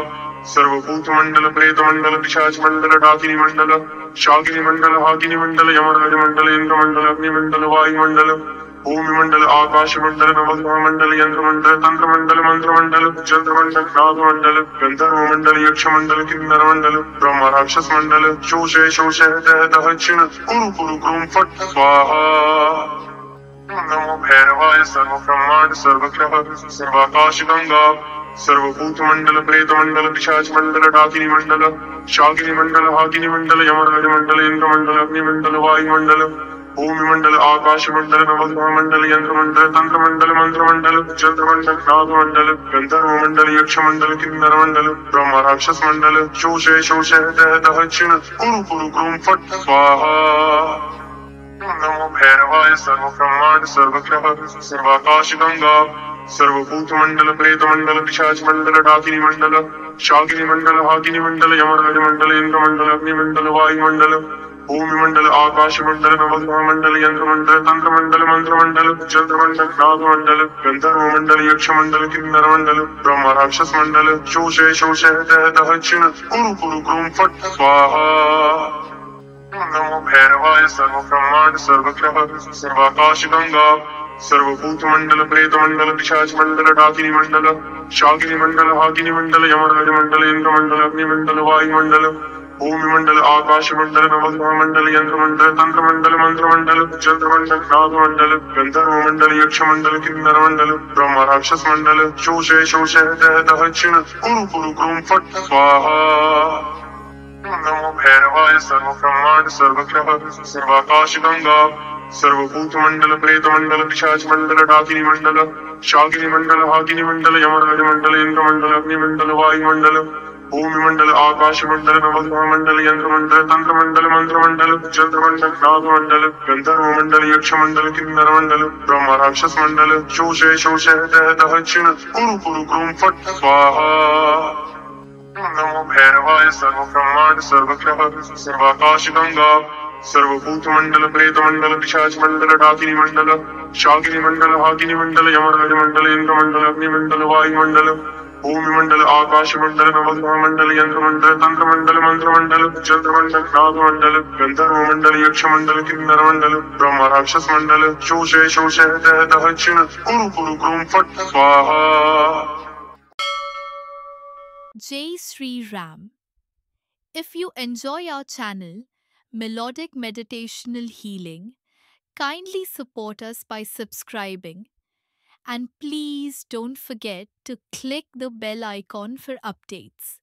सर्वभूत मंडल प्रेत मंडल पिशाच मंडल डाकिनी मंडल शाकिनी मंडल हाकिनी मंडल यमराज मंडल इंद्र मंडल अग्नि मंडल वायु मंडल भूमि मंडल आकाश मंडल नवग्रह मंडल यंत्र मंडल तंत्र मंडल मंत्र मंडल चंद्रमंडल नाग मंडल गंधर्व मंडल यक्ष मंडल किन्नर मंडल ब्रह्म राक्षस मंडल शोषे शोषे दह दक्षिण कुरु कुरु क्रूम फट स्वाहा। नमो भैरवाय सर्व ब्रह्मांड सर्वग्रह सर्वाकाश गंगा सर्वभूत मंडल प्रेत मंडल पिशाच मंडल डाकिनी मंडल शाकिनी मंडल हाकिनी मंडल यमराज मंडल इंद्र मंडल अग्नि मंडल वायु मंडल भूमि मंडल आकाश मंडल नवग्रह मंडल यंत्र मंडल तंत्र मंडल मंत्र मंडल चंद्रमंडल नाग मंडल गंधर्व मंडल यक्ष मंडल किन्नर मंडल ब्रह्म राक्षस मंडल शोषे शोषे दह दक्षिण कुरु कुरु क्रूम फट स्वाहा। नमो भैरवाय सर्व ब्रह्मांड सर्वग्रह सर्वाकाश गंगा सर्वभूत मंडल प्रेत मंडल पिशाच मंडल डाकिनी मंडल शाकिनी मंडल हाकिनी मंडल यमराज मंडल इंद्र मंडल अग्नि मंडल वायु मंडल भूमि मंडल आकाश मंडल नवग्रह मंडल यंत्र मंडल तंत्र मंडल मंत्र मंडल चंद्र मंडल नाग मंडल गंधर्व मंडल यक्ष मंडल किन्नर मंडल ब्रह्म राक्षस मंडल शोषे शोषे दह दह क्षिण कुरु कुरु क्रूम फट स्वाहा नमो भैरवाय सर्व ब्रह्मांड सर्वग्रह सर्वाकाश गंगा सर्वभूत मंडल प्रेत मंडल पिशाच मंडल डाकिनी मंडल शाकिनी मंडल हाकिनी मंडल यमराज मंडल इंद्र मंडल अग्नि मंडल वायु मंडल भूमि मंडल आकाश मंडल नवग्रह मंडल यंत्र मंडल तंत्र मंडल मंत्र मंडल चंद्र मंडल नाग मंडल गंधर्व मंडल यक्ष मंडल किन्नर मंडल ब्रह्म राक्षस मंडल शोषे शोषे दह दह क्षिण कुरु कुरु क्रूम फट स्वाहा नमो भैरवाय सर्व ब्रह्मांड सर्वग्रह सर्वाकाश गंगा सर्वभूत मंडल प्रेत मंडल पिशाच मंडल डाकिनी मंडल शाकिनी मंडल हाकिनी मंडल यमराज मंडल इंद्र मंडल अग्नि मंडल वायु मंडल भूमि मंडल आकाश मंडल नवग्रह मंडल यंत्र मंडल तंत्र मंडल मंत्र मंडल चंद्र मंडल नाग मंडल गंधर्व मंडल यक्ष मंडल किन्नर मंडल ब्रह्म राक्षस मंडल शोषे शोषे दह दह क्षिण कुरु कुरु क्रूम फट स्वाहा नमो भैरवाय सर्व ब्रह्मांड सर्वग्रह सर्वाकाश गंगा सर्वभूत मंडल प्रेत मंडल पिशाच मंडल डाकिनी मंडल शाकिनी मंडल हाकिनी मंडल यमराज मंडल इंद्र मंडल अग्नि मंडल वायु मंडल भूमि मंडल आकाश मंडल नवग्रह मंडल यंत्र मंडल तंत्र मंडल मंत्र मंडल चंद्र मंडल नाग मंडल गंधर्व मंडल यक्ष मंडल किन्नर मंडल ब्रह्म राक्षस मंडल शोषे शोषे दह दह क्षिण कुरु कुरु क्रूम फट स्वाहा Jai Sri Ram. If you enjoy our channel, Melodic Meditational Healing, kindly support us by subscribing, and please don't forget to click the bell icon for updates.